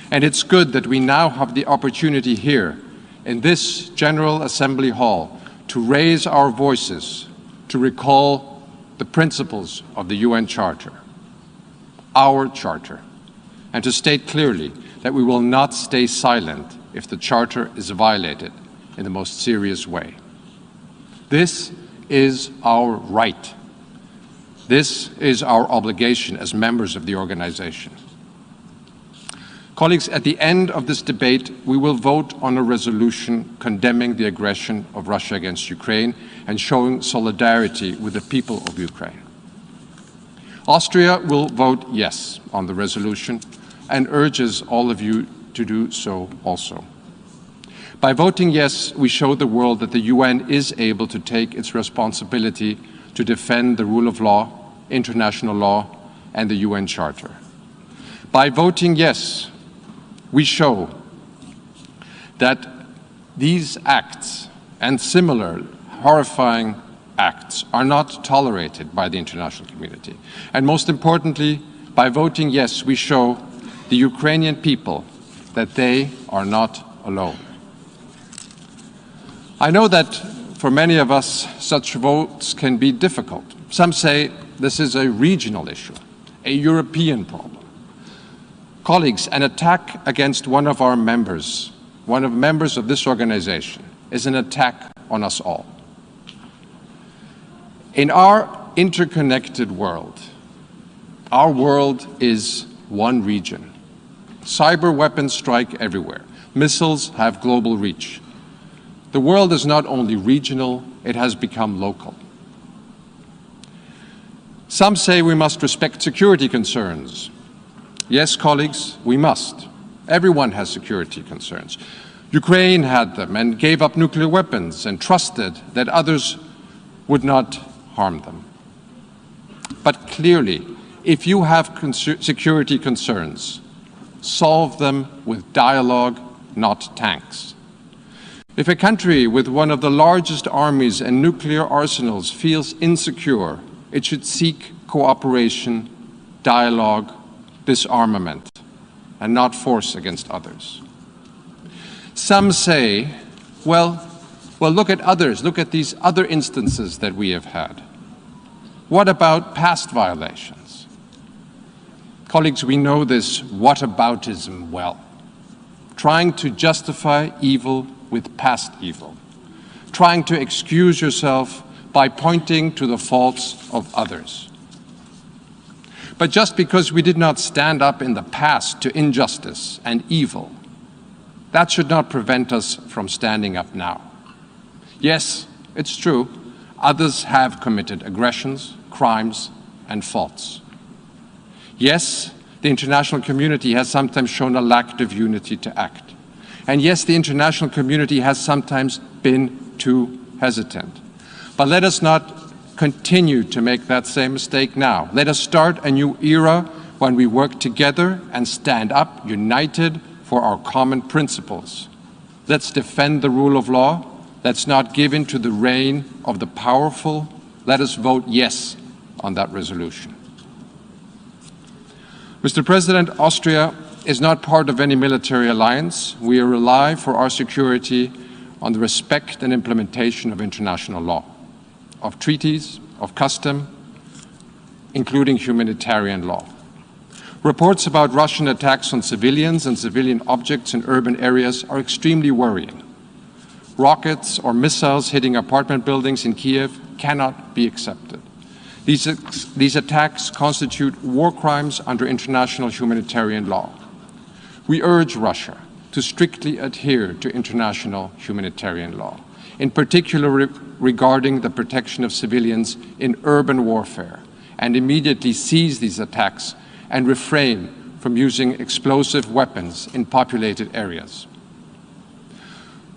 And it's good that we now have the opportunity here in this General Assembly Hall to raise our voices, to recall the principles of the UN Charter, our Charter, and to state clearly that we will not stay silent if the Charter is violated in the most serious way. This is our right. This is our obligation as members of the organization. Colleagues, at the end of this debate, we will vote on a resolution condemning the aggression of Russia against Ukraine and showing solidarity with the people of Ukraine. Austria will vote yes on the resolution and urges all of you to do so also. By voting yes, we show the world that the UN is able to take its responsibility to defend the rule of law, international law, and the UN Charter. By voting yes, we show that these acts and similar horrifying acts are not tolerated by the international community. And most importantly, by voting yes, we show the Ukrainian people that they are not alone. I know that for many of us, such votes can be difficult. Some say this is a regional issue, a European problem. Colleagues, an attack against one of our members, one of members of this organization, is an attack on us all. In our interconnected world, our world is one region. Cyber weapons strike everywhere. Missiles have global reach. The world is not only regional, it has become local. Some say we must respect security concerns. Yes, colleagues, we must. Everyone has security concerns. Ukraine had them and gave up nuclear weapons and trusted that others would not harm them. But clearly, if you have security concerns, solve them with dialogue, not tanks. If a country with one of the largest armies and nuclear arsenals feels insecure, it should seek cooperation, dialogue, disarmament, and not force against others. Some say, well, look at others, look at these other instances that we have had. What about past violations? Colleagues, we know this whataboutism well. Trying to justify evil with past evil. Trying to excuse yourself by pointing to the faults of others. But just because we did not stand up in the past to injustice and evil, that should not prevent us from standing up now. Yes, it's true, others have committed aggressions, crimes, and faults. Yes, the international community has sometimes shown a lack of unity to act. And yes, the international community has sometimes been too hesitant. But let us not continue to make that same mistake now. Let us start a new era when we work together and stand up united for our common principles. Let's defend the rule of law. Let's not give in to the reign of the powerful. Let us vote yes on that resolution. Mr. President, Austria is not part of any military alliance. We rely for our security on the respect and implementation of international law, of treaties, of custom, including humanitarian law. Reports about Russian attacks on civilians and civilian objects in urban areas are extremely worrying. Rockets or missiles hitting apartment buildings in Kiev cannot be accepted. These attacks constitute war crimes under international humanitarian law. We urge Russia to strictly adhere to international humanitarian law, in particular regarding the protection of civilians in urban warfare, and immediately cease these attacks and refrain from using explosive weapons in populated areas.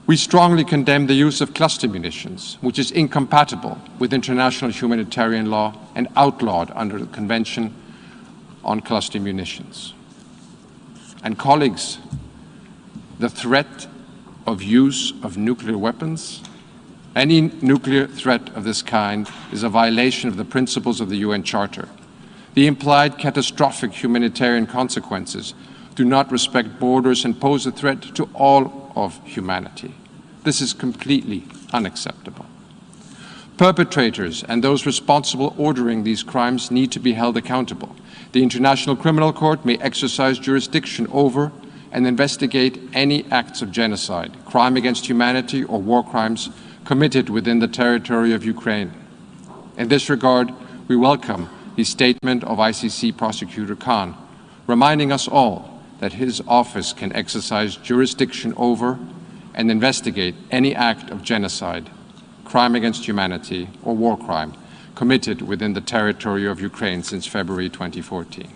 We strongly condemn the use of cluster munitions, which is incompatible with international humanitarian law and outlawed under the Convention on Cluster Munitions. And colleagues, the threat of use of nuclear weapons, any nuclear threat of this kind, is a violation of the principles of the UN Charter. The implied catastrophic humanitarian consequences do not respect borders and pose a threat to all of humanity. This is completely unacceptable. Perpetrators and those responsible ordering these crimes need to be held accountable. The International Criminal Court may exercise jurisdiction over and investigate any acts of genocide, crime against humanity, or war crimes committed within the territory of Ukraine. In this regard, we welcome the statement of ICC Prosecutor Khan, reminding us all that his office can exercise jurisdiction over and investigate any act of genocide, crime against humanity, or war crime committed within the territory of Ukraine since February 2014.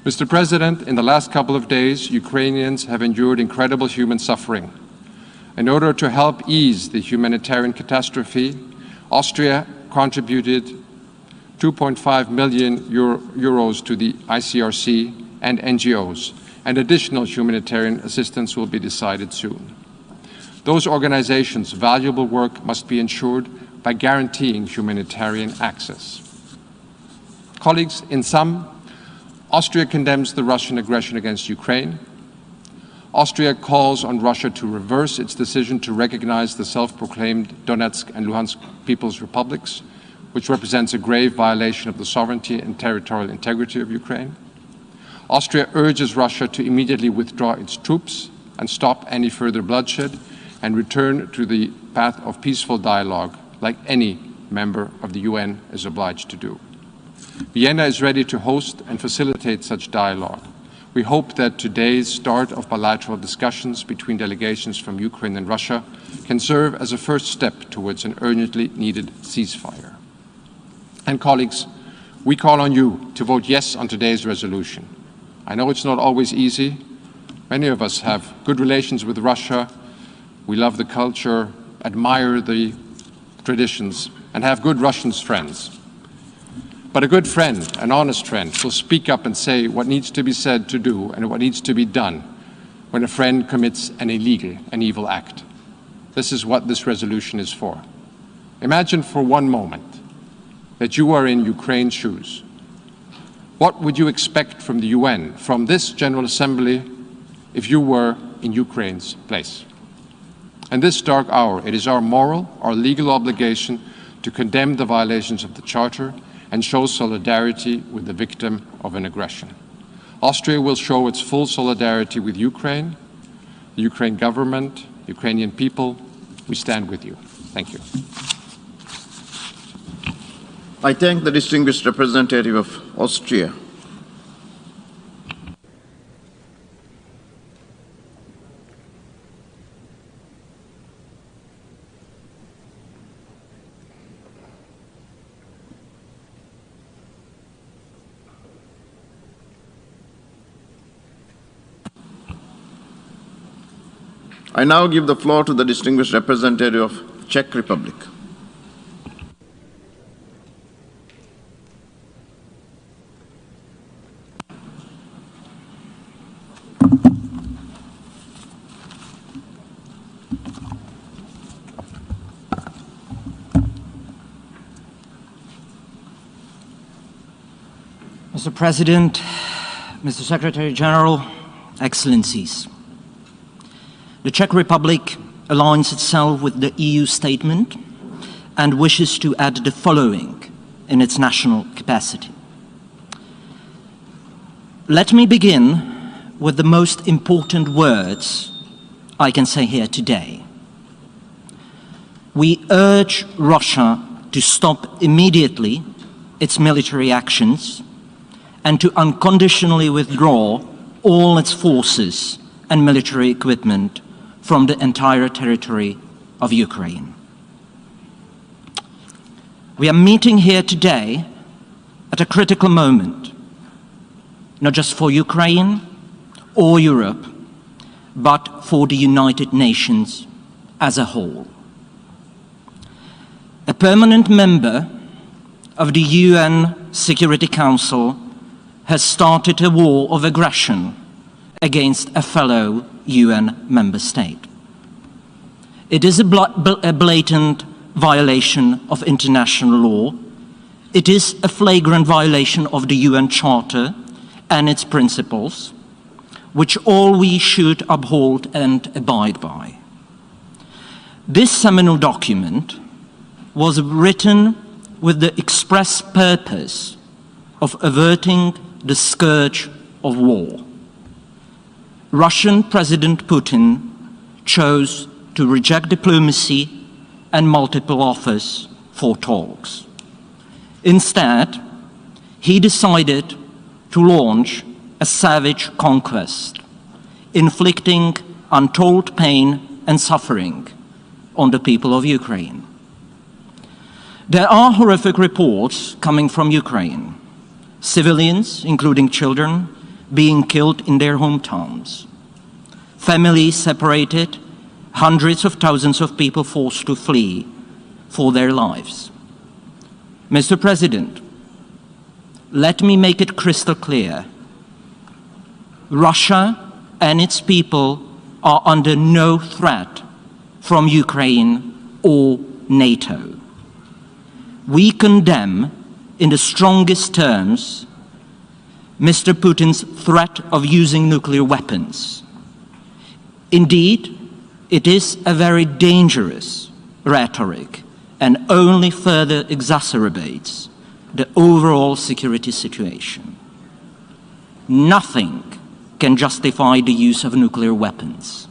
Mr. President, in the last couple of days, Ukrainians have endured incredible human suffering. In order to help ease the humanitarian catastrophe, Austria contributed 2.5 million euros to the ICRC and NGOs, and additional humanitarian assistance will be decided soon. Those organizations' valuable work must be ensured by guaranteeing humanitarian access. Colleagues, in sum, Austria condemns the Russian aggression against Ukraine. Austria calls on Russia to reverse its decision to recognize the self-proclaimed Donetsk and Luhansk People's Republics, which represents a grave violation of the sovereignty and territorial integrity of Ukraine. Austria urges Russia to immediately withdraw its troops and stop any further bloodshed and return to the path of peaceful dialogue, like any member of the UN is obliged to do. Vienna is ready to host and facilitate such dialogue. We hope that today's start of bilateral discussions between delegations from Ukraine and Russia can serve as a first step towards an urgently needed ceasefire. And colleagues, we call on you to vote yes on today's resolution. I know it's not always easy. Many of us have good relations with Russia. We love the culture, admire the traditions, and have good Russian friends. But a good friend, an honest friend, will speak up and say what needs to be said to do and what needs to be done when a friend commits an illegal, an evil act. This is what this resolution is for. Imagine for one moment that you are in Ukraine's shoes. What would you expect from the UN, from this General Assembly, if you were in Ukraine's place? In this dark hour, it is our moral, our legal obligation to condemn the violations of the Charter and show solidarity with the victim of an aggression. Austria will show its full solidarity with Ukraine, the Ukraine government, Ukrainian people. We stand with you. Thank you. I thank the distinguished representative of Austria. I now give the floor to the distinguished representative of Czech Republic. Mr. President, Mr. Secretary General, Excellencies. The Czech Republic aligns itself with the EU statement and wishes to add the following in its national capacity. Let me begin with the most important words I can say here today. We urge Russia to stop immediately its military actions and to unconditionally withdraw all its forces and military equipment from the entire territory of Ukraine. We are meeting here today at a critical moment, not just for Ukraine or Europe, but for the United Nations as a whole. A permanent member of the UN Security Council has started a war of aggression against a fellow UN member state. It is a blatant violation of international law. It is a flagrant violation of the UN Charter and its principles, which all we should uphold and abide by. This seminal document was written with the express purpose of averting the scourge of war. Russian President Putin chose to reject diplomacy and multiple offers for talks. Instead, he decided to launch a savage conquest, inflicting untold pain and suffering on the people of Ukraine. There are horrific reports coming from Ukraine. Civilians, including children, being killed in their hometowns. Families separated, hundreds of thousands of people forced to flee for their lives. Mr. President, let me make it crystal clear. Russia and its people are under no threat from Ukraine or NATO. We condemn in the strongest terms Mr. Putin's threat of using nuclear weapons. Indeed, it is a very dangerous rhetoric and only further exacerbates the overall security situation. Nothing can justify the use of nuclear weapons.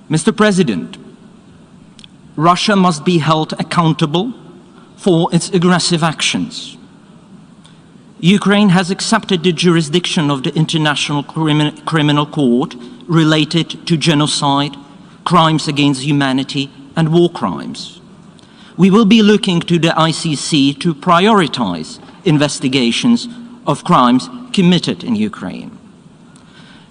Mr. President, Russia must be held accountable for its aggressive actions. Ukraine has accepted the jurisdiction of the International Criminal Court related to genocide, crimes against humanity, and war crimes. We will be looking to the ICC to prioritize investigations of crimes committed in Ukraine.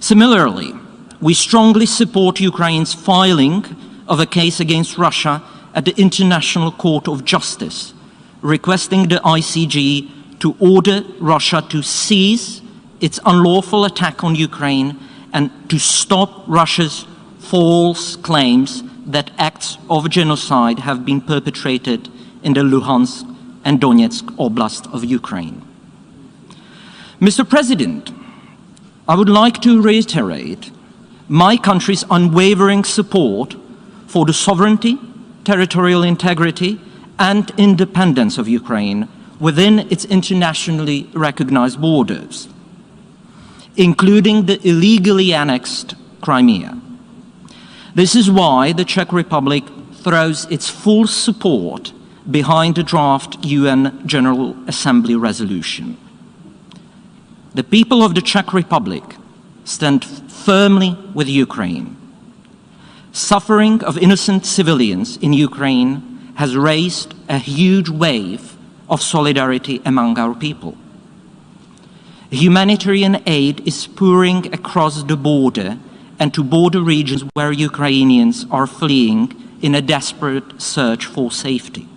Similarly, we strongly support Ukraine's filing of a case against Russia at the International Court of Justice, requesting the ICJ to order Russia to cease its unlawful attack on Ukraine and to stop Russia's false claims that acts of genocide have been perpetrated in the Luhansk and Donetsk Oblast of Ukraine. Mr. President, I would like to reiterate my country's unwavering support for the sovereignty, territorial integrity, and independence of Ukraine within its internationally recognized borders, including the illegally annexed Crimea. This is why the Czech Republic throws its full support behind the draft UN General Assembly resolution. The people of the Czech Republic stand firmly with Ukraine. Suffering of innocent civilians in Ukraine has raised a huge wave of solidarity among our people. Humanitarian aid is pouring across the border and to border regions where Ukrainians are fleeing in a desperate search for safety.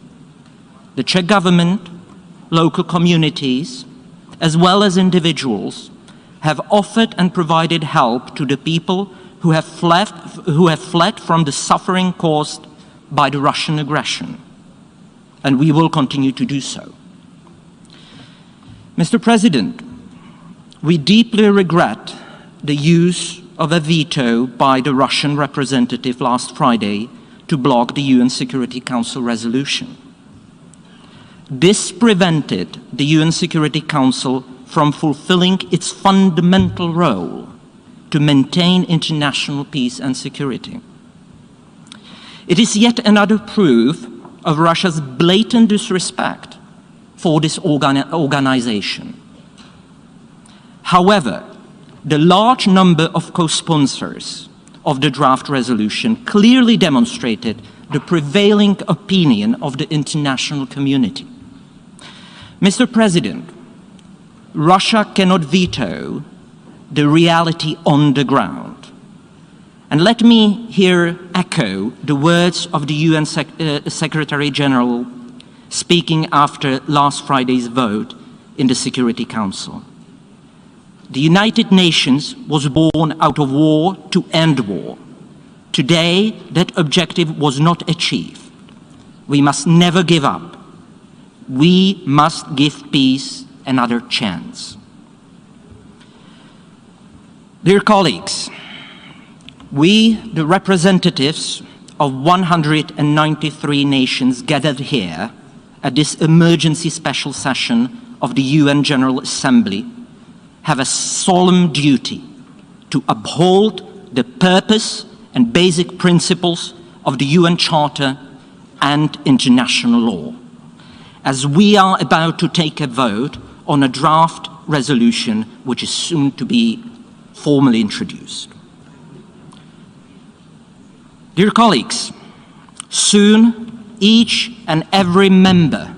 The Czech government, local communities, as well as individuals, have offered and provided help to the people who have fled from the suffering caused by the Russian aggression, and we will continue to do so. Mr. President, we deeply regret the use of a veto by the Russian representative last Friday to block the UN Security Council resolution. This prevented the UN Security Council from fulfilling its fundamental role to maintain international peace and security. It is yet another proof of Russia's blatant disrespect for this organization. However, the large number of co-sponsors of the draft resolution clearly demonstrated the prevailing opinion of the international community. Mr. President, Russia cannot veto the reality on the ground. And let me here echo the words of the UN Secretary General speaking after last Friday's vote in the Security Council. The United Nations was born out of war to end war. Today, that objective was not achieved. We must never give up. We must give peace another chance. Dear colleagues, we, the representatives of 193 nations gathered here at this emergency special session of the UN General Assembly, have a solemn duty to uphold the purpose and basic principles of the UN Charter and international law, as we are about to take a vote on a draft resolution which is soon to be formally introduced. Dear colleagues, soon each and every member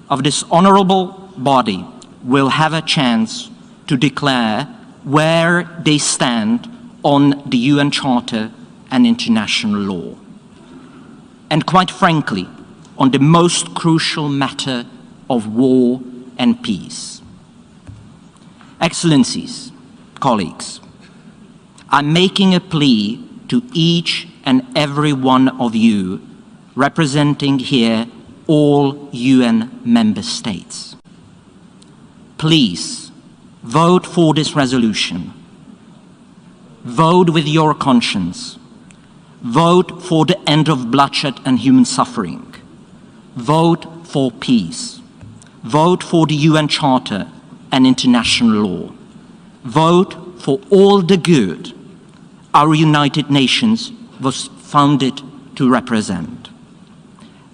of this honorable body will have a chance to declare where they stand on the UN Charter and international law. And quite frankly, on the most crucial matter of war and peace. Excellencies, colleagues, I'm making a plea to each and every one of you representing here all UN member states. Please, vote for this resolution. Vote with your conscience. Vote for the end of bloodshed and human suffering. Vote for peace. Vote for the UN Charter and international law. Vote for all the good our United Nations was founded to represent.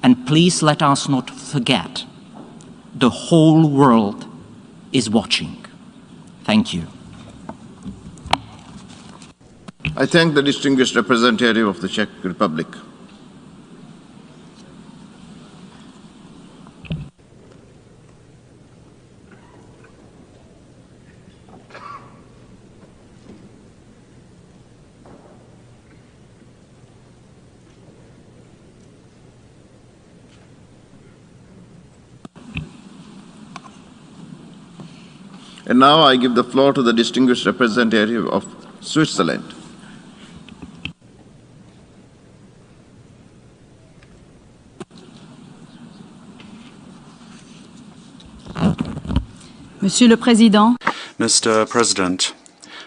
And please let us not forget, the whole world is watching. Thank you. I thank the distinguished representative of the Czech Republic. And now I give the floor to the distinguished representative of Switzerland. Monsieur le Président, Mr. President,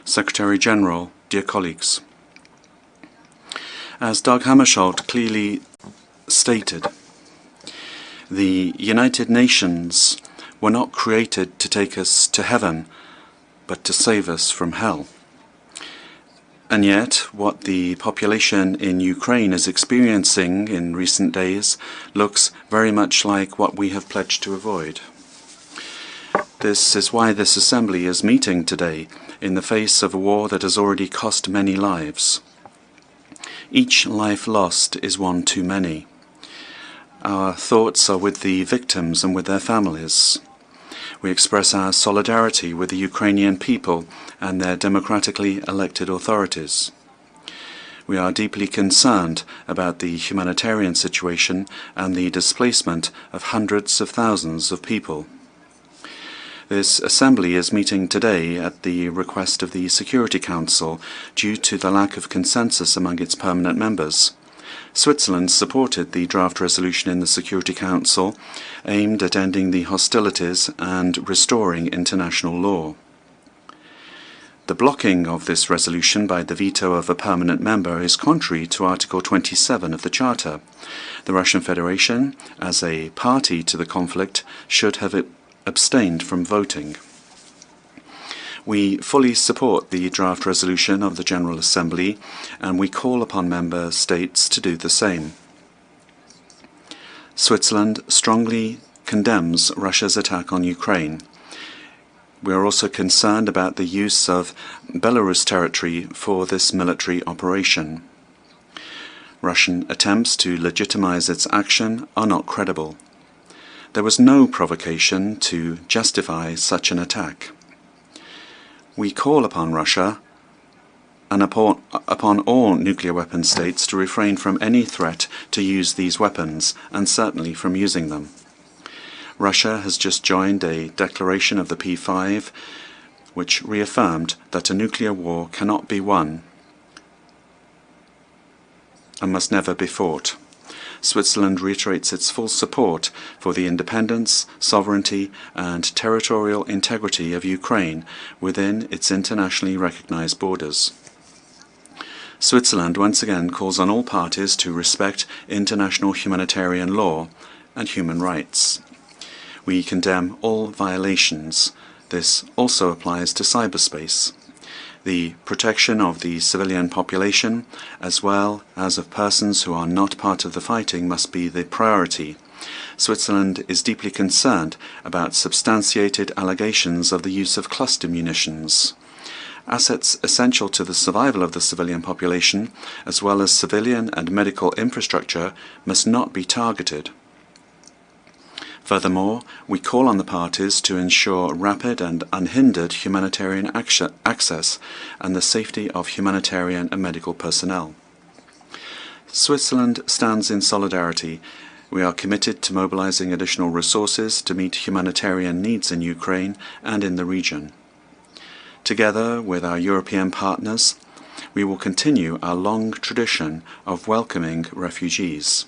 Secretary General, dear colleagues. As Dag Hammarskjöld clearly stated, the United Nations were not created to take us to heaven, but to save us from hell. And yet, what the population in Ukraine is experiencing in recent days looks very much like what we have pledged to avoid. This is why this Assembly is meeting today in the face of a war that has already cost many lives. Each life lost is one too many. Our thoughts are with the victims and with their families. We express our solidarity with the Ukrainian people and their democratically elected authorities. We are deeply concerned about the humanitarian situation and the displacement of hundreds of thousands of people. This Assembly is meeting today at the request of the Security Council due to the lack of consensus among its permanent members. Switzerland supported the draft resolution in the Security Council aimed at ending the hostilities and restoring international law. The blocking of this resolution by the veto of a permanent member is contrary to Article 27 of the Charter. The Russian Federation, as a party to the conflict, should have abstained from voting. We fully support the draft resolution of the General Assembly, and we call upon member states to do the same. Switzerland strongly condemns Russia's attack on Ukraine. We are also concerned about the use of Belarus territory for this military operation. Russian attempts to legitimize its action are not credible. There was no provocation to justify such an attack. We call upon Russia and upon all nuclear weapon states to refrain from any threat to use these weapons, and certainly from using them. Russia has just joined a declaration of the P5 which reaffirmed that a nuclear war cannot be won and must never be fought. Switzerland reiterates its full support for the independence, sovereignty and territorial integrity of Ukraine within its internationally recognized borders. Switzerland once again calls on all parties to respect international humanitarian law and human rights. We condemn all violations. This also applies to cyberspace. The protection of the civilian population, as well as of persons who are not part of the fighting, must be the priority. Switzerland is deeply concerned about substantiated allegations of the use of cluster munitions. Assets essential to the survival of the civilian population, as well as civilian and medical infrastructure, must not be targeted. Furthermore, we call on the parties to ensure rapid and unhindered humanitarian access and the safety of humanitarian and medical personnel. Switzerland stands in solidarity. We are committed to mobilizing additional resources to meet humanitarian needs in Ukraine and in the region. Together with our European partners, we will continue our long tradition of welcoming refugees.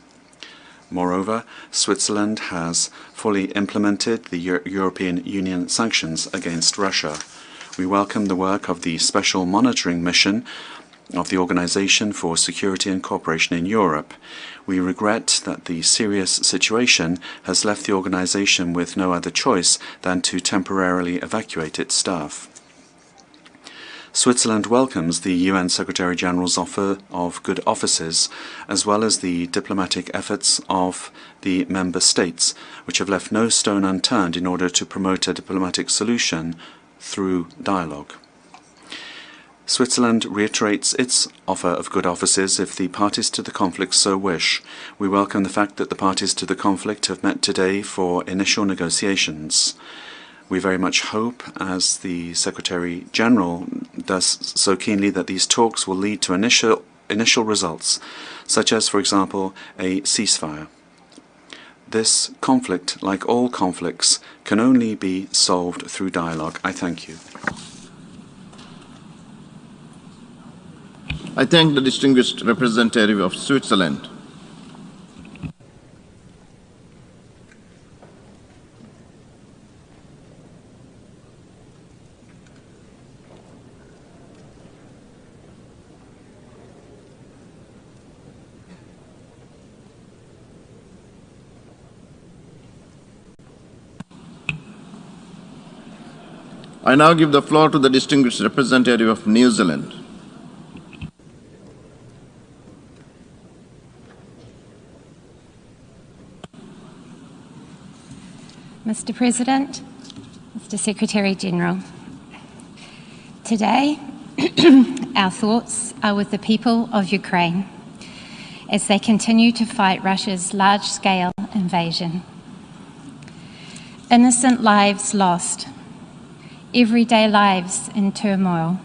Moreover, Switzerland has fully implemented the European Union sanctions against Russia. We welcome the work of the Special Monitoring Mission of the Organization for Security and Cooperation in Europe. We regret that the serious situation has left the organization with no other choice than to temporarily evacuate its staff. Switzerland welcomes the UN Secretary-General's offer of good offices, as well as the diplomatic efforts of the member states, which have left no stone unturned in order to promote a diplomatic solution through dialogue. Switzerland reiterates its offer of good offices if the parties to the conflict so wish. We welcome the fact that the parties to the conflict have met today for initial negotiations. We very much hope, as the Secretary-General does so keenly, that these talks will lead to initial results, such as, for example, a ceasefire. This conflict, like all conflicts, can only be solved through dialogue. I thank you. I thank the distinguished representative of Switzerland. I now give the floor to the distinguished representative of New Zealand. Mr. President, Mr. Secretary-General, today our thoughts are with the people of Ukraine as they continue to fight Russia's large-scale invasion. Innocent lives lost, everyday lives in turmoil,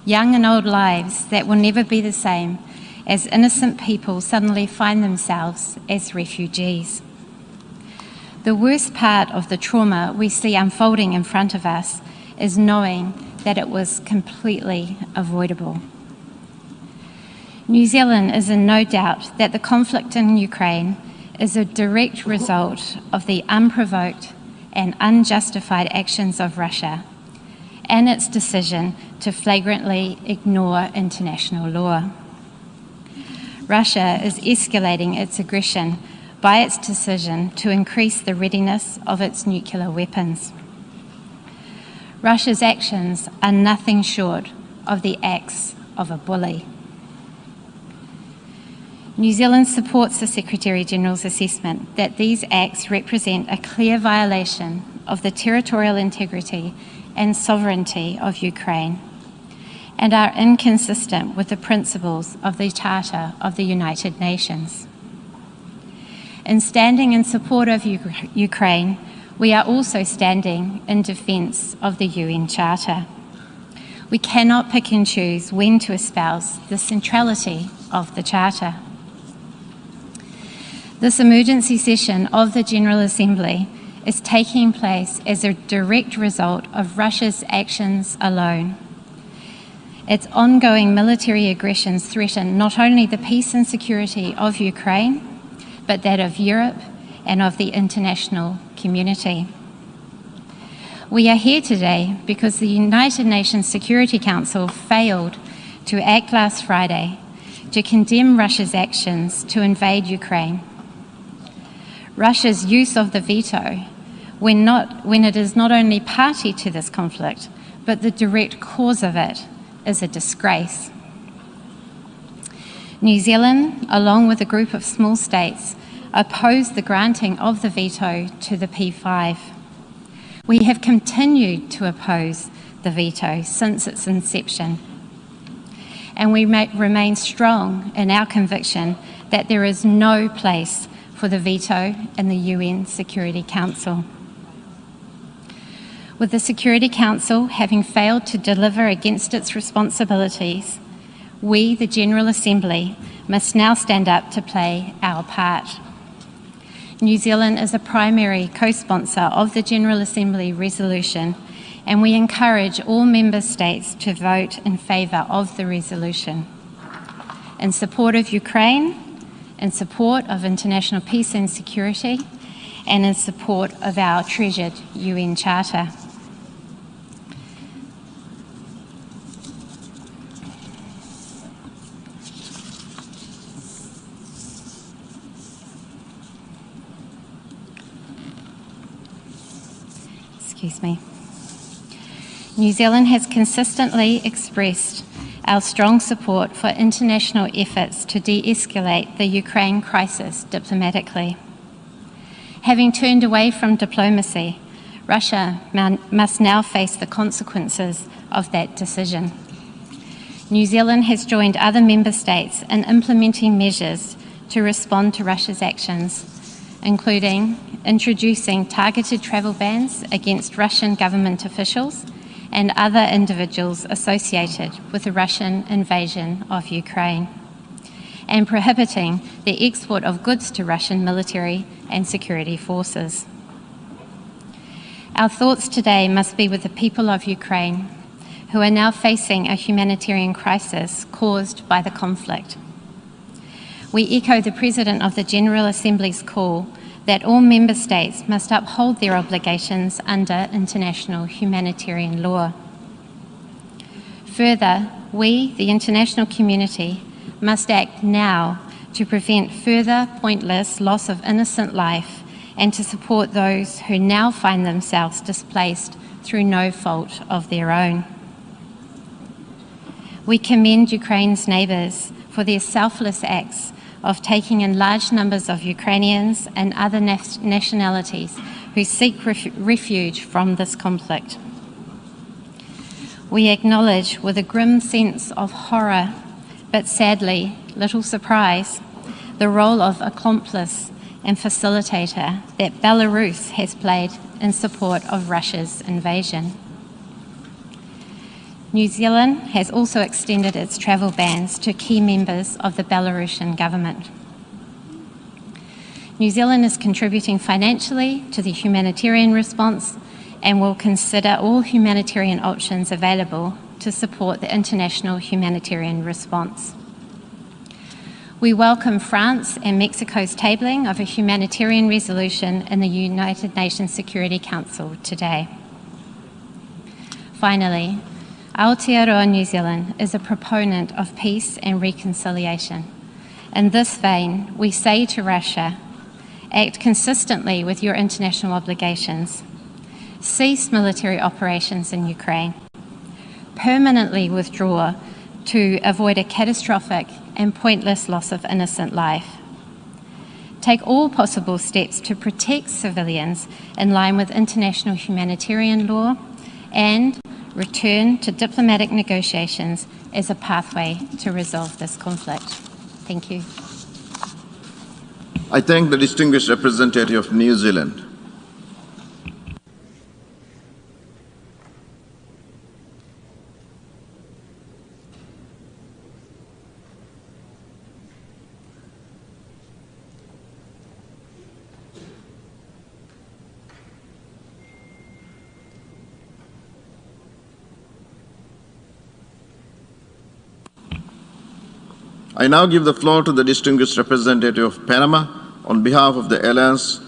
young and old lives that will never be the same as innocent people suddenly find themselves as refugees. The worst part of the trauma we see unfolding in front of us is knowing that it was completely avoidable. New Zealand is in no doubt that the conflict in Ukraine is a direct result of the unprovoked and unjustified actions of Russia and its decision to flagrantly ignore international law. Russia is escalating its aggression by its decision to increase the readiness of its nuclear weapons. Russia's actions are nothing short of the acts of a bully. New Zealand supports the Secretary-General's assessment that these acts represent a clear violation of the territorial integrity and sovereignty of Ukraine and are inconsistent with the principles of the Charter of the United Nations. In standing in support of Ukraine, we are also standing in defence of the UN Charter. We cannot pick and choose when to espouse the centrality of the Charter. This emergency session of the General Assembly is taking place as a direct result of Russia's actions alone. Its ongoing military aggressions threaten not only the peace and security of Ukraine, but that of Europe and of the international community. We are here today because the United Nations Security Council failed to act last Friday to condemn Russia's actions to invade Ukraine. Russia's use of the veto, when it is not only party to this conflict, but the direct cause of it, is a disgrace. New Zealand, along with a group of small states, opposed the granting of the veto to the P5. We have continued to oppose the veto since its inception, and we remain strong in our conviction that there is no place for the veto in the UN Security Council. With the Security Council having failed to deliver against its responsibilities, we, the General Assembly, must now stand up to play our part. New Zealand is a primary co-sponsor of the General Assembly resolution, and we encourage all member states to vote in favour of the resolution. In support of Ukraine, in support of international peace and security, and in support of our treasured UN Charter. New Zealand has consistently expressed our strong support for international efforts to de-escalate the Ukraine crisis diplomatically. Having turned away from diplomacy, Russia must now face the consequences of that decision. New Zealand has joined other member states in implementing measures to respond to Russia's actions, including introducing targeted travel bans against Russian government officials and other individuals associated with the Russian invasion of Ukraine, and prohibiting the export of goods to Russian military and security forces. Our thoughts today must be with the people of Ukraine, who are now facing a humanitarian crisis caused by the conflict. We echo the President of the General Assembly's call that all Member States must uphold their obligations under international humanitarian law. Further, we, the international community, must act now to prevent further pointless loss of innocent life and to support those who now find themselves displaced through no fault of their own. We commend Ukraine's neighbours for their selfless acts of taking in large numbers of Ukrainians and other nationalities who seek refuge from this conflict. We acknowledge with a grim sense of horror, but sadly, little surprise, the role of accomplice and facilitator that Belarus has played in support of Russia's invasion. New Zealand has also extended its travel bans to key members of the Belarusian government. New Zealand is contributing financially to the humanitarian response and will consider all humanitarian options available to support the international humanitarian response. We welcome France and Mexico's tabling of a humanitarian resolution in the United Nations Security Council today. Finally, Aotearoa New Zealand is a proponent of peace and reconciliation. In this vein, we say to Russia, act consistently with your international obligations. Cease military operations in Ukraine. Permanently withdraw to avoid a catastrophic and pointless loss of innocent life. Take all possible steps to protect civilians in line with international humanitarian law and return to diplomatic negotiations as a pathway to resolve this conflict. Thank you. I thank the distinguished representative of New Zealand. I now give the floor to the distinguished representative of Panama on behalf of the Alliance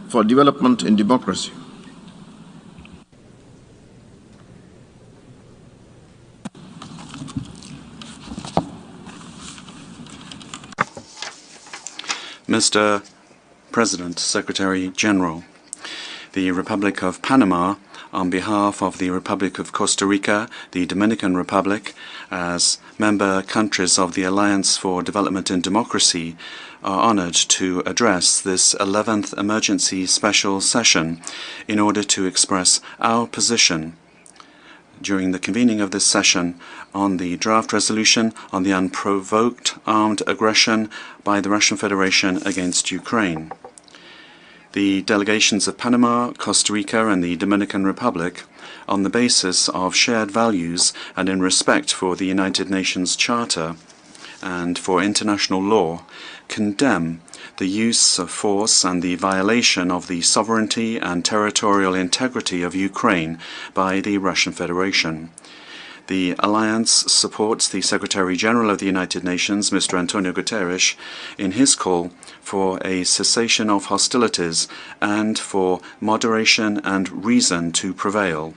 for Development in Democracy. Mr. President, Secretary General, the Republic of Panama, on behalf of the Republic of Costa Rica, the Dominican Republic, as member countries of the Alliance for Development and Democracy, are honored to address this 11th emergency special session in order to express our position during the convening of this session on the draft resolution on the unprovoked armed aggression by the Russian Federation against Ukraine. The delegations of Panama, Costa Rica, and the Dominican Republic, on the basis of shared values and in respect for the United Nations Charter and for international law, condemn the use of force and the violation of the sovereignty and territorial integrity of Ukraine by the Russian Federation. The Alliance supports the Secretary-General of the United Nations, Mr. Antonio Guterres, in his call for a cessation of hostilities and for moderation and reason to prevail,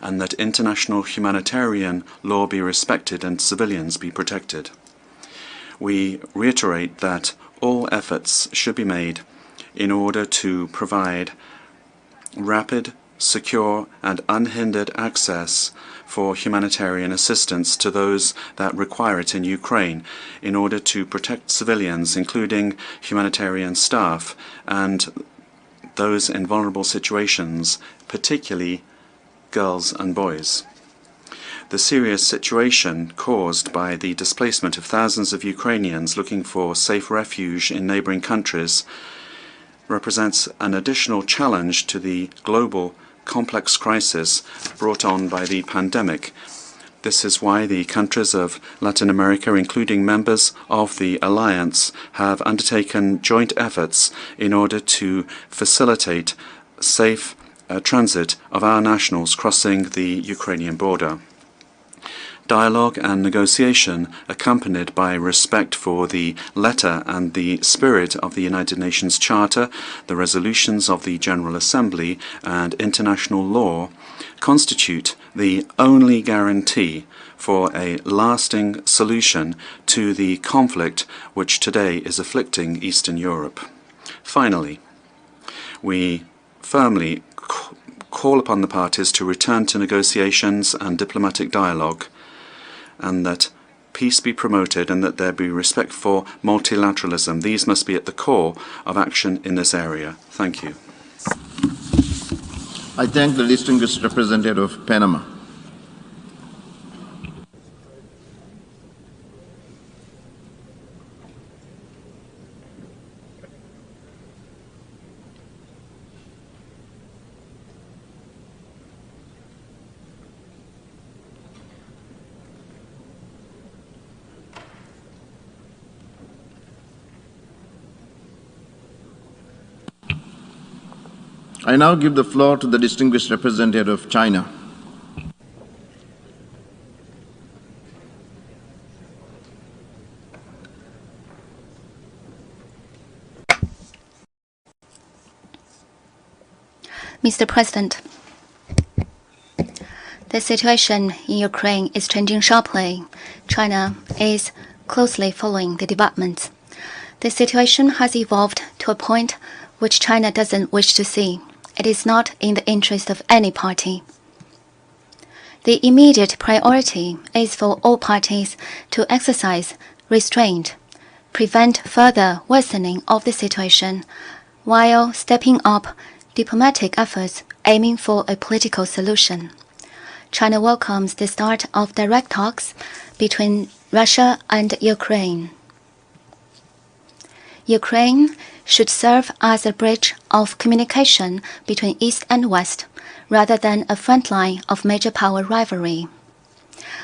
and that international humanitarian law be respected and civilians be protected. We reiterate that all efforts should be made in order to provide rapid, secure, and unhindered access for humanitarian assistance to those that require it in Ukraine in order to protect civilians, including humanitarian staff and those in vulnerable situations, particularly girls and boys. The serious situation caused by the displacement of thousands of Ukrainians looking for safe refuge in neighboring countries represents an additional challenge to the global complex crisis brought on by the pandemic. This is why the countries of Latin America, including members of the Alliance, have undertaken joint efforts in order to facilitate safe transit of our nationals crossing the Ukrainian border. Dialogue and negotiation accompanied by respect for the letter and the spirit of the United Nations Charter, the resolutions of the General Assembly, and international law constitute the only guarantee for a lasting solution to the conflict which today is afflicting Eastern Europe. Finally, we firmly call upon the parties to return to negotiations and diplomatic dialogue, and that peace be promoted and that there be respect for multilateralism. These must be at the core of action in this area. Thank you. I thank the distinguished representative of Panama. I now give the floor to the distinguished representative of China. Mr. President, the situation in Ukraine is changing sharply. China is closely following the developments. The situation has evolved to a point which China doesn't wish to see. It is not in the interest of any party. The immediate priority is for all parties to exercise restraint, prevent further worsening of the situation, while stepping up diplomatic efforts aiming for a political solution. China welcomes the start of direct talks between Russia and Ukraine. Ukraine should serve as a bridge of communication between East and West, rather than a front line of major power rivalry.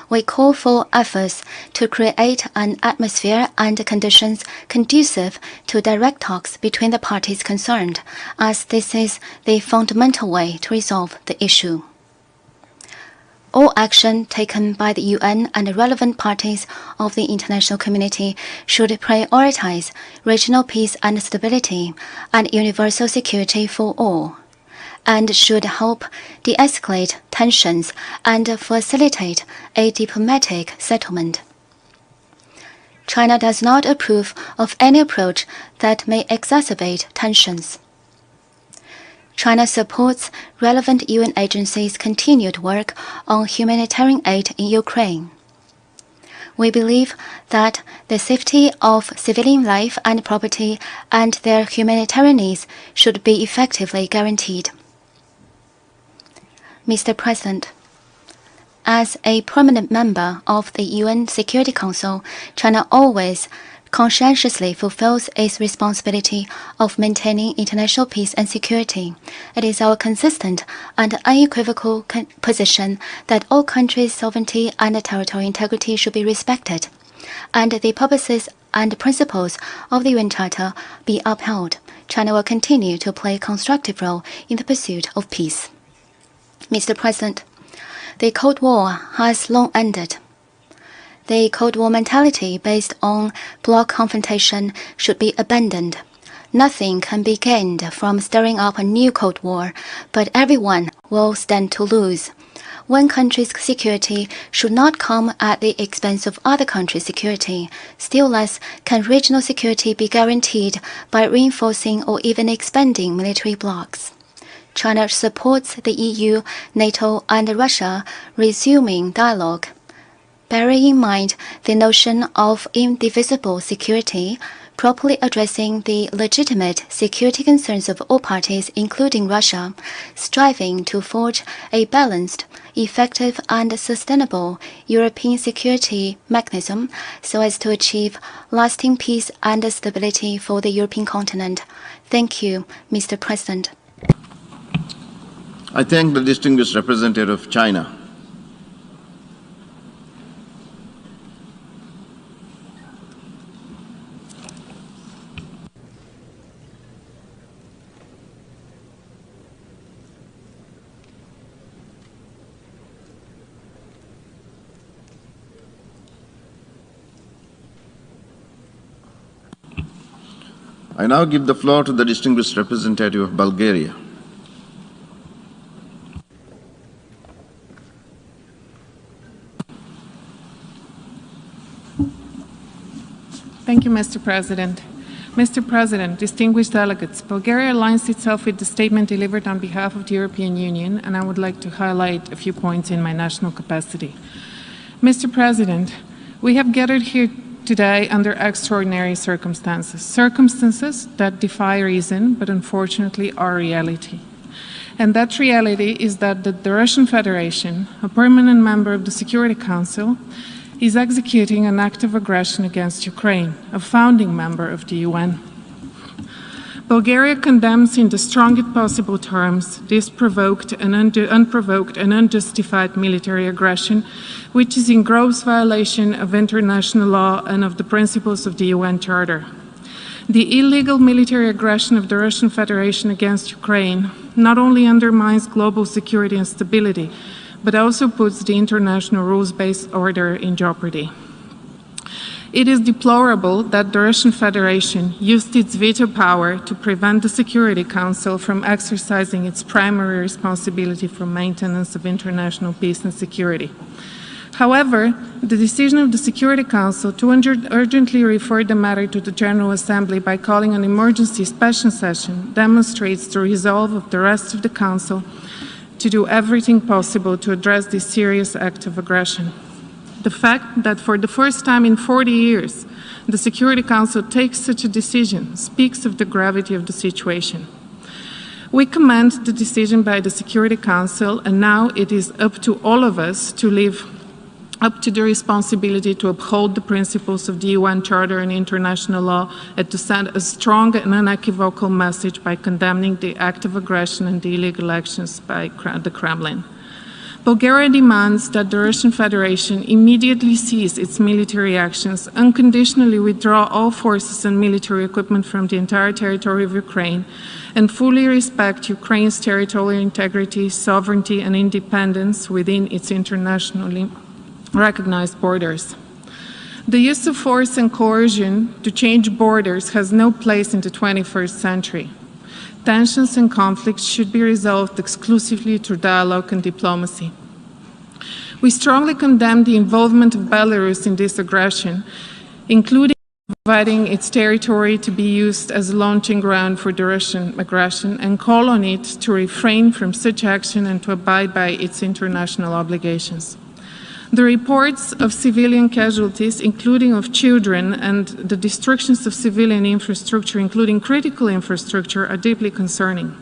We call for efforts to create an atmosphere and conditions conducive to direct talks between the parties concerned, as this is the fundamental way to resolve the issue. All action taken by the UN and the relevant parties of the international community should prioritize regional peace and stability and universal security for all, and should help de-escalate tensions and facilitate a diplomatic settlement. China does not approve of any approach that may exacerbate tensions. China supports relevant UN agencies' continued work on humanitarian aid in Ukraine. We believe that the safety of civilian life and property and their humanitarian needs should be effectively guaranteed. Mr. President, as a prominent member of the UN Security Council, China always conscientiously fulfills its responsibility of maintaining international peace and security. It is our consistent and unequivocal position that all countries' sovereignty and territorial integrity should be respected, and the purposes and principles of the UN Charter be upheld. China will continue to play a constructive role in the pursuit of peace. Mr. President, the Cold War has long ended. The Cold War mentality based on bloc confrontation should be abandoned. Nothing can be gained from stirring up a new Cold War, but everyone will stand to lose. One country's security should not come at the expense of other countries' security. Still less can regional security be guaranteed by reinforcing or even expanding military blocs. China supports the EU, NATO, and Russia resuming dialogue. Bearing in mind the notion of indivisible security, properly addressing the legitimate security concerns of all parties, including Russia, striving to forge a balanced, effective, and sustainable European security mechanism so as to achieve lasting peace and stability for the European continent. Thank you, Mr. President. I thank the distinguished representative of China. I now give the floor to the distinguished representative of Bulgaria. Thank you, Mr. President. Mr. President, distinguished delegates, Bulgaria aligns itself with the statement delivered on behalf of the European Union, and I would like to highlight a few points in my national capacity. Mr. President, we have gathered here today under extraordinary circumstances that defy reason, but unfortunately are reality. And that reality is that the Russian Federation, a permanent member of the Security Council, is executing an act of aggression against Ukraine, a founding member of the UN. Bulgaria condemns in the strongest possible terms this unprovoked and unjustified military aggression, which is in gross violation of international law and of the principles of the UN Charter. The illegal military aggression of the Russian Federation against Ukraine not only undermines global security and stability, but also puts the international rules-based order in jeopardy. It is deplorable that the Russian Federation used its veto power to prevent the Security Council from exercising its primary responsibility for maintenance of international peace and security. However, the decision of the Security Council to urgently refer the matter to the General Assembly by calling an emergency special session demonstrates the resolve of the rest of the Council to do everything possible to address this serious act of aggression. The fact that for the first time in 40 years, the Security Council takes such a decision speaks of the gravity of the situation. We commend the decision by the Security Council, and now it is up to all of us to live up to the responsibility to uphold the principles of the UN Charter and international law, and to send a strong and unequivocal message by condemning the act of aggression and the illegal actions by the Kremlin. Bulgaria demands that the Russian Federation immediately cease its military actions, unconditionally withdraw all forces and military equipment from the entire territory of Ukraine, and fully respect Ukraine's territorial integrity, sovereignty, and independence within its internationally recognized borders. The use of force and coercion to change borders has no place in the 21st century. Tensions and conflicts should be resolved exclusively through dialogue and diplomacy. We strongly condemn the involvement of Belarus in this aggression, including providing its territory to be used as a launching ground for the Russian aggression, and call on it to refrain from such action and to abide by its international obligations. The reports of civilian casualties, including of children, and the destructions of civilian infrastructure, including critical infrastructure, are deeply concerning.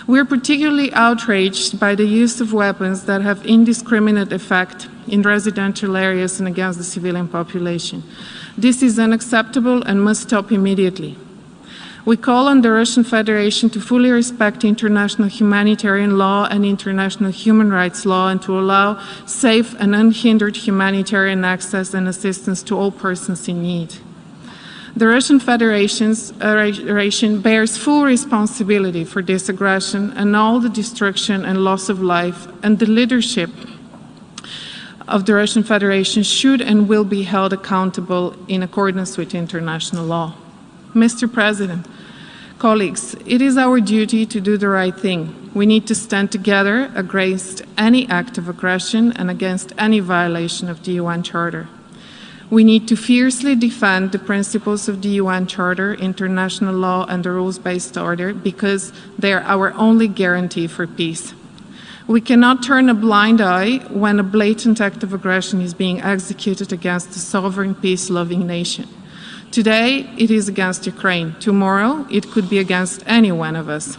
We are particularly outraged by the use of weapons that have indiscriminate effect in residential areas and against the civilian population. This is unacceptable and must stop immediately. We call on the Russian Federation to fully respect international humanitarian law and international human rights law, and to allow safe and unhindered humanitarian access and assistance to all persons in need. The Russian Federation bears full responsibility for this aggression and all the destruction and loss of life, and the leadership of the Russian Federation should and will be held accountable in accordance with international law. Mr. President, colleagues, it is our duty to do the right thing. We need to stand together against any act of aggression and against any violation of the UN Charter. We need to fiercely defend the principles of the UN Charter, international law, and the rules-based order, because they are our only guarantee for peace. We cannot turn a blind eye when a blatant act of aggression is being executed against a sovereign, peace-loving nation. Today, it is against Ukraine. Tomorrow, it could be against any one of us.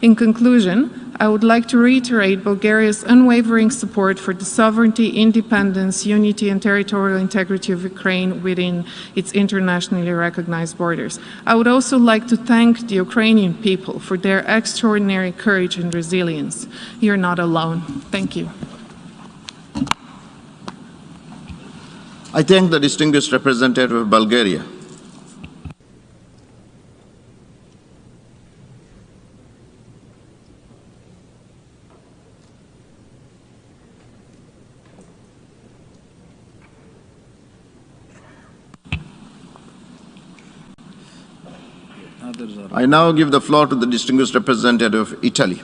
In conclusion, I would like to reiterate Bulgaria's unwavering support for the sovereignty, independence, unity, and territorial integrity of Ukraine within its internationally recognized borders. I would also like to thank the Ukrainian people for their extraordinary courage and resilience. You're not alone. Thank you. I thank the distinguished representative of Bulgaria. I now give the floor to the distinguished representative of Italy.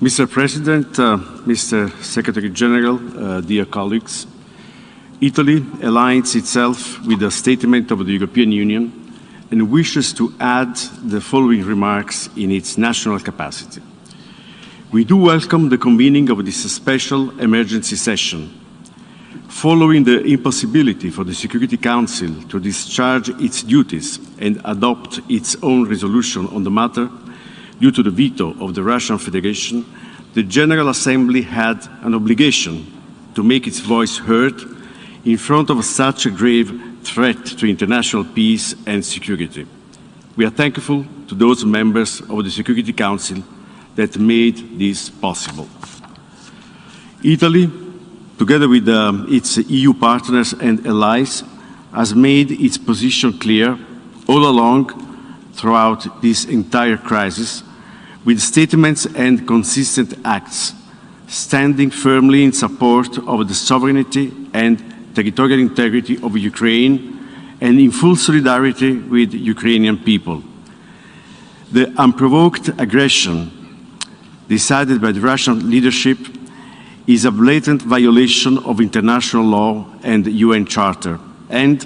Mr. President, Mr. Secretary General, dear colleagues, Italy aligns itself with the statement of the European Union and wishes to add the following remarks in its national capacity. We do welcome the convening of this special emergency session. Following the impossibility for the Security Council to discharge its duties and adopt its own resolution on the matter, due to the veto of the Russian Federation, the General Assembly had an obligation to make its voice heard in front of such a grave threat to international peace and security. We are thankful to those members of the Security Council that made this possible. Italy, together with its EU partners and allies, has made its position clear all along throughout this entire crisis, with statements and consistent acts, standing firmly in support of the sovereignty and territorial integrity of Ukraine and in full solidarity with the Ukrainian people. The unprovoked aggression decided by the Russian leadership is a blatant violation of international law and the UN Charter, and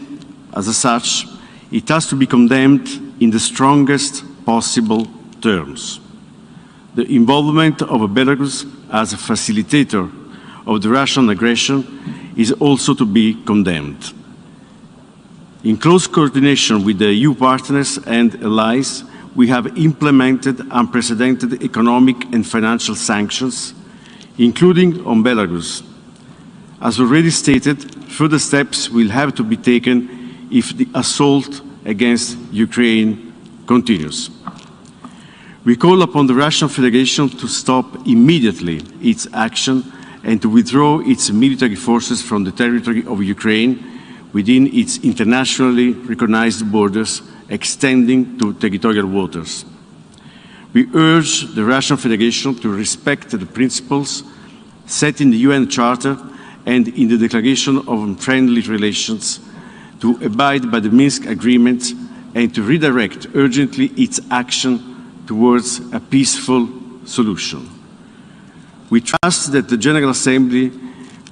as such, it has to be condemned in the strongest possible terms. The involvement of Belarus as a facilitator of the Russian aggression is also to be condemned. In close coordination with the EU partners and allies, we have implemented unprecedented economic and financial sanctions, including on Belarus. As already stated, further steps will have to be taken if the assault against Ukraine continues. We call upon the Russian Federation to stop immediately its action and to withdraw its military forces from the territory of Ukraine within its internationally recognized borders extending to territorial waters. We urge the Russian Federation to respect the principles set in the UN Charter and in the Declaration of Friendly Relations, to abide by the Minsk Agreement and to redirect urgently its action towards a peaceful solution. We trust that the General Assembly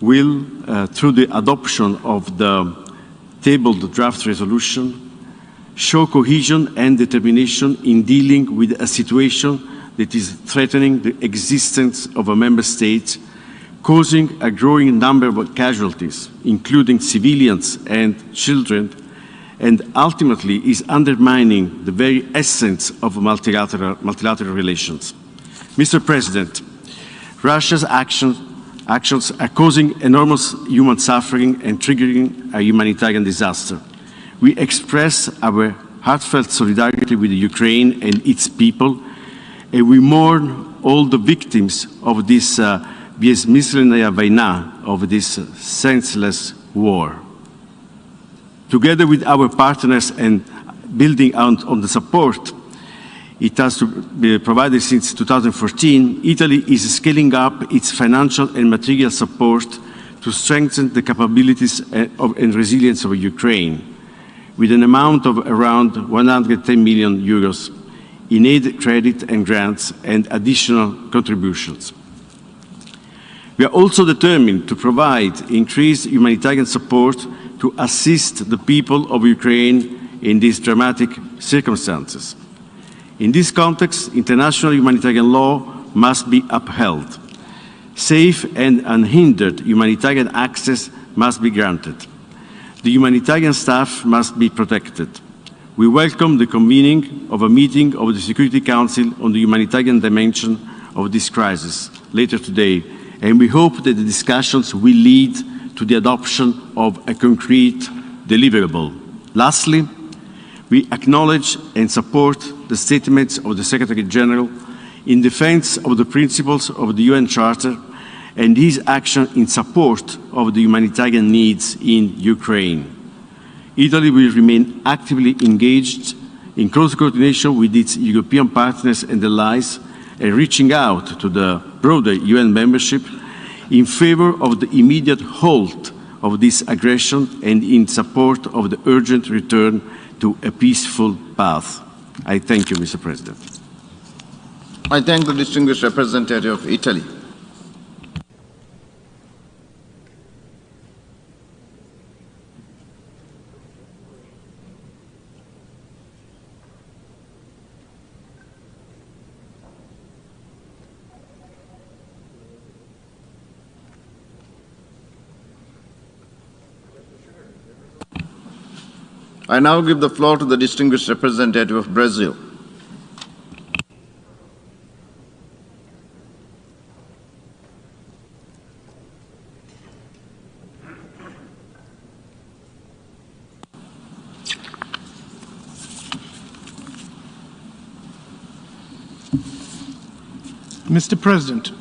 will, through the adoption of the tabled draft resolution, show cohesion and determination in dealing with a situation that is threatening the existence of a member state, causing a growing number of casualties, including civilians and children, and ultimately is undermining the very essence of multilateral relations. Mr. President, Russia's actions are causing enormous human suffering and triggering a humanitarian disaster. We express our heartfelt solidarity with Ukraine and its people, and we mourn all the victims of this безмысленная война, of this senseless war. Together with our partners and building on the support it has to be provided since 2014, Italy is scaling up its financial and material support to strengthen the capabilities and resilience of Ukraine, with an amount of around 110 million euros in aid, credit and grants and additional contributions. We are also determined to provide increased humanitarian support to assist the people of Ukraine in these dramatic circumstances. In this context, international humanitarian law must be upheld. Safe and unhindered humanitarian access must be granted. The humanitarian staff must be protected. We welcome the convening of a meeting of the Security Council on the humanitarian dimension of this crisis later today, and we hope that the discussions will lead to the adoption of a concrete deliverable. Lastly, we acknowledge and support the statements of the Secretary General in defense of the principles of the UN Charter and his action in support of the humanitarian needs in Ukraine. Italy will remain actively engaged in close coordination with its European partners and allies, and reaching out to the broader UN membership in favor of the immediate halt of this aggression and in support of the urgent return to a peaceful path. I thank you, Mr. President. I thank the distinguished representative of Italy. I now give the floor to the distinguished representative of Brazil. Mr. President,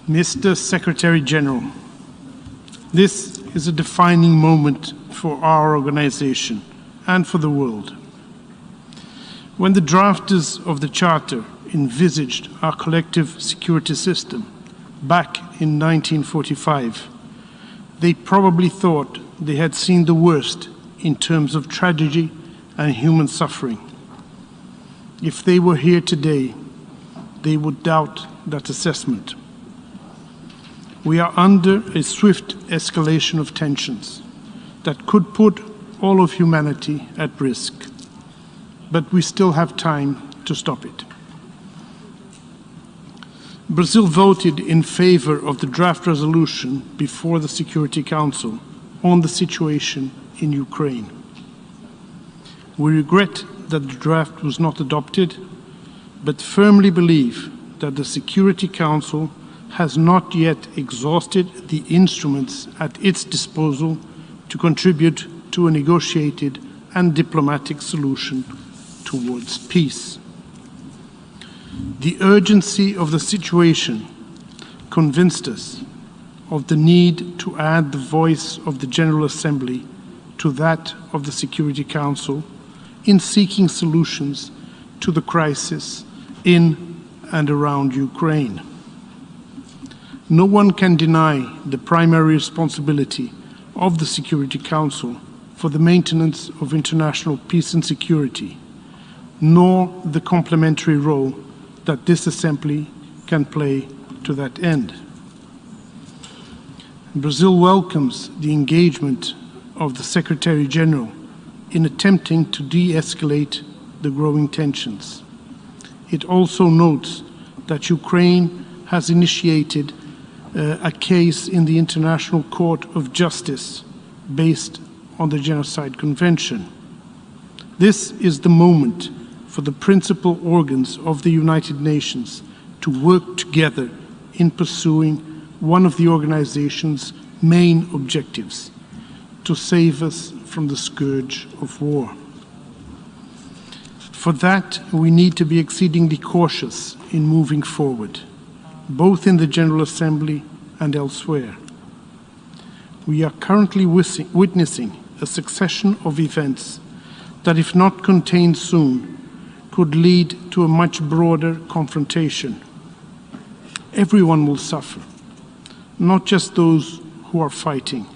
Mr. Secretary General, this is a defining moment for our organization and for the world. When the drafters of the Charter envisaged our collective security system back in 1945, they probably thought they had seen the worst in terms of tragedy and human suffering. If they were here today, they would doubt that assessment. We are under a swift escalation of tensions that could put all of humanity at risk, but we still have time to stop it. Brazil voted in favor of the draft resolution before the Security Council on the situation in Ukraine. We regret that the draft was not adopted, but firmly believe that the Security Council has not yet exhausted the instruments at its disposal to contribute to a negotiated and diplomatic solution towards peace. The urgency of the situation convinced us of the need to add the voice of the General Assembly to that of the Security Council in seeking solutions to the crisis in and around Ukraine. No one can deny the primary responsibility of the Security Council for the maintenance of international peace and security, nor the complementary role that this Assembly can play to that end. Brazil welcomes the engagement of the Secretary General in attempting to de-escalate the growing tensions. It also notes that Ukraine has initiated a case in the International Court of Justice based on the Genocide Convention. This is the moment for the principal organs of the United Nations to work together in pursuing one of the organization's main objectives, to save us from the scourge of war. For that, we need to be exceedingly cautious in moving forward, both in the General Assembly and elsewhere. We are currently witnessing a succession of events that, if not contained soon, could lead to a much broader confrontation. Everyone will suffer, not just those who are fighting.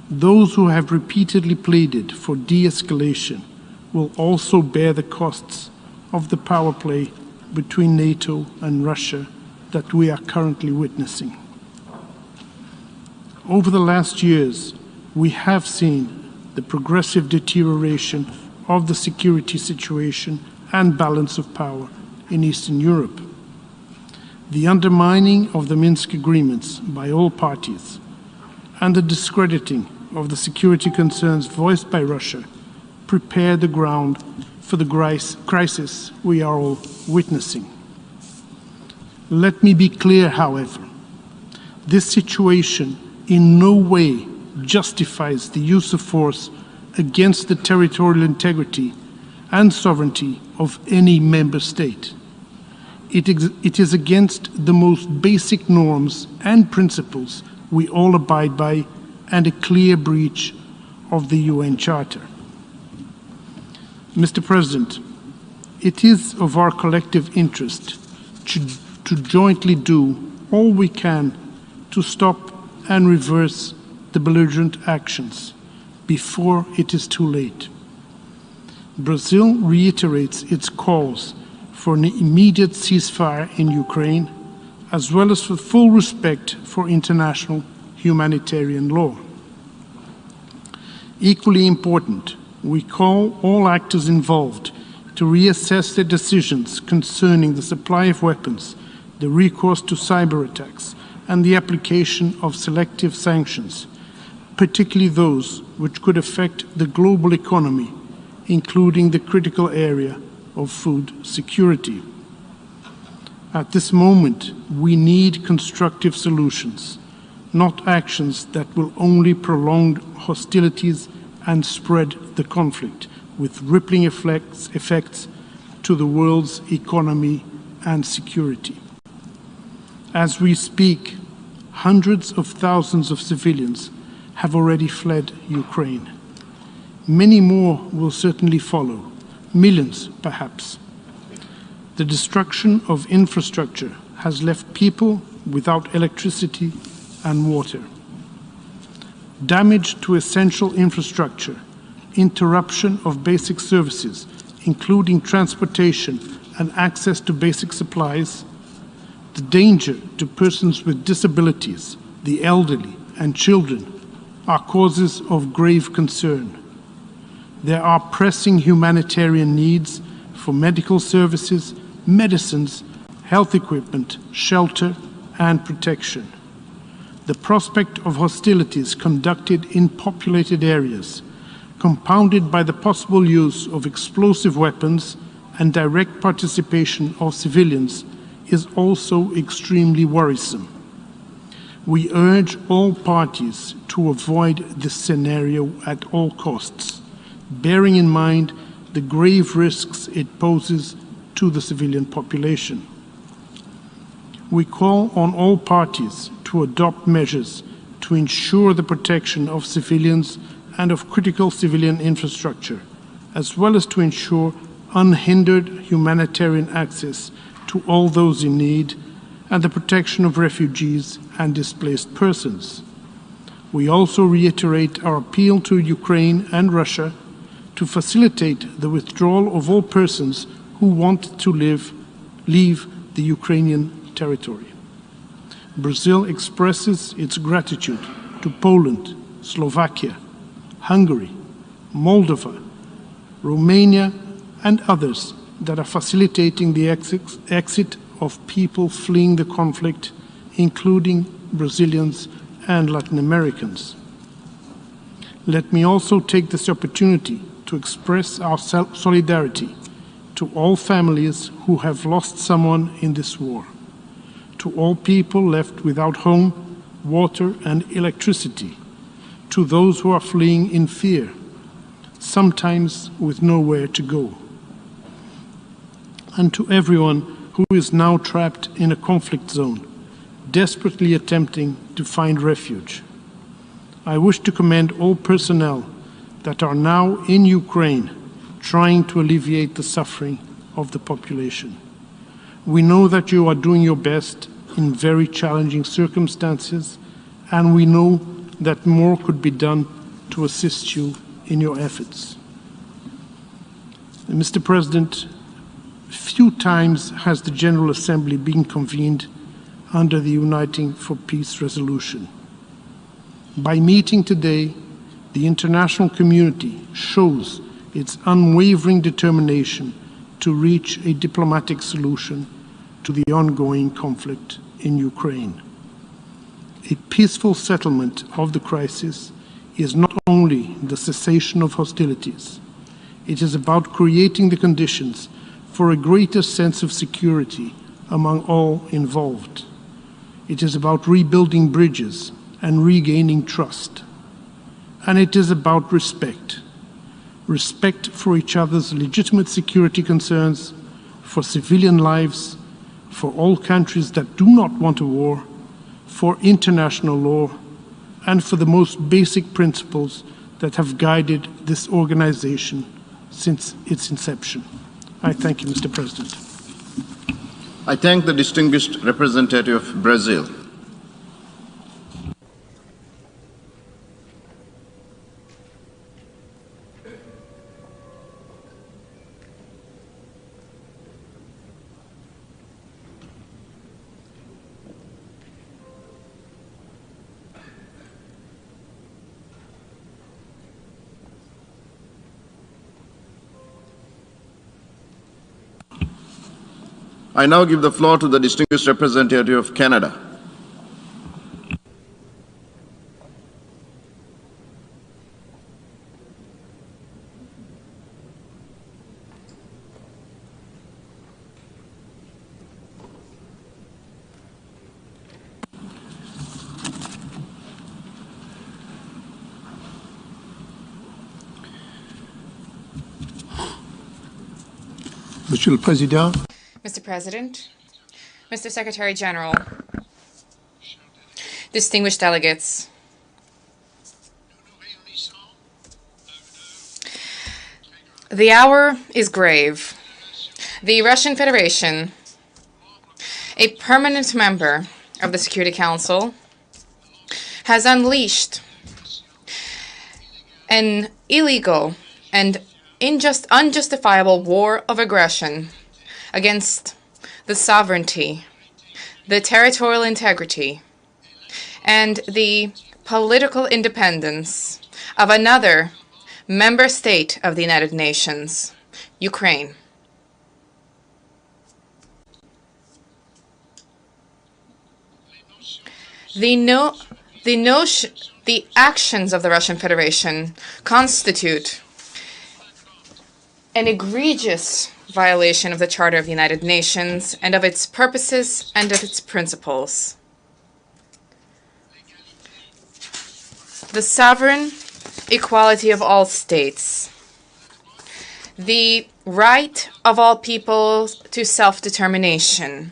Those who have repeatedly pleaded for de-escalation will also bear the costs of the power play between NATO and Russia that we are currently witnessing. Over the last years, we have seen the progressive deterioration of the security situation and balance of power in Eastern Europe. The undermining of the Minsk agreements by all parties and the discrediting of the security concerns voiced by Russia prepare the ground for the crisis we are all witnessing. Let me be clear, however, this situation in no way justifies the use of force against the territorial integrity and sovereignty of any member state. It is against the most basic norms and principles we all abide by, and a clear breach of the UN Charter. Mr. President, it is of our collective interest to jointly do all we can to stop and reverse the belligerent actions before it is too late. Brazil reiterates its calls for an immediate ceasefire in Ukraine, as well as for full respect for international humanitarian law. Equally important, we call all actors involved to reassess their decisions concerning the supply of weapons, the recourse to cyber attacks, and the application of selective sanctions, particularly those which could affect the global economy, including the critical area of food security. At this moment, we need constructive solutions, not actions that will only prolong hostilities and spread the conflict, with rippling effects to the world's economy and security. As we speak, hundreds of thousands of civilians have already fled Ukraine. Many more will certainly follow, millions perhaps. The destruction of infrastructure has left people without electricity and water. Damage to essential infrastructure, interruption of basic services, including transportation and access to basic supplies, the danger to persons with disabilities, the elderly, and children are causes of grave concern. There are pressing humanitarian needs for medical services, medicines, health equipment, shelter, and protection. The prospect of hostilities conducted in populated areas, compounded by the possible use of explosive weapons and direct participation of civilians, is also extremely worrisome. We urge all parties to avoid this scenario at all costs, bearing in mind the grave risks it poses to the civilian population. We call on all parties to adopt measures to ensure the protection of civilians and of critical civilian infrastructure, as well as to ensure unhindered humanitarian access to all those in need and the protection of refugees and displaced persons. We also reiterate our appeal to Ukraine and Russia to facilitate the withdrawal of all persons who want to leave the Ukrainian territory. Brazil expresses its gratitude to Poland, Slovakia, Hungary, Moldova, Romania, and others that are facilitating the exit of people fleeing the conflict, including Brazilians and Latin Americans. Let me also take this opportunity to express our solidarity to all families who have lost someone in this war, to all people left without home, water, and electricity, to those who are fleeing in fear, sometimes with nowhere to go, and to everyone who is now trapped in a conflict zone, desperately attempting to find refuge. I wish to commend all personnel that are now in Ukraine trying to alleviate the suffering of the population. We know that you are doing your best in very challenging circumstances, and we know that more could be done to assist you in your efforts. Mr. President, few times has the General Assembly been convened under the Uniting for Peace resolution. By meeting today, the international community shows its unwavering determination to reach a diplomatic solution to the ongoing conflict in Ukraine. A peaceful settlement of the crisis is not only the cessation of hostilities, it is about creating the conditions for a greater sense of security among all involved. It is about rebuilding bridges and regaining trust. And it is about respect. Respect for each other's legitimate security concerns, for civilian lives, for all countries that do not want a war, for international law, and for the most basic principles that have guided this organization since its inception. I thank you, Mr. President. I thank the distinguished representative of Brazil. I now give the floor to the distinguished representative of Canada. Monsieur le Président, Mr. President, Mr. Secretary General, distinguished delegates, the hour is grave. The Russian Federation, a permanent member of the Security Council, has unleashed an illegal and unjustifiable war of aggression against the sovereignty, the territorial integrity, and the political independence of another member state of the United Nations, Ukraine. The actions of the Russian Federation constitute an egregious violation of the Charter of the United Nations and of its purposes and of its principles. The sovereign equality of all states, the right of all peoples to self-determination,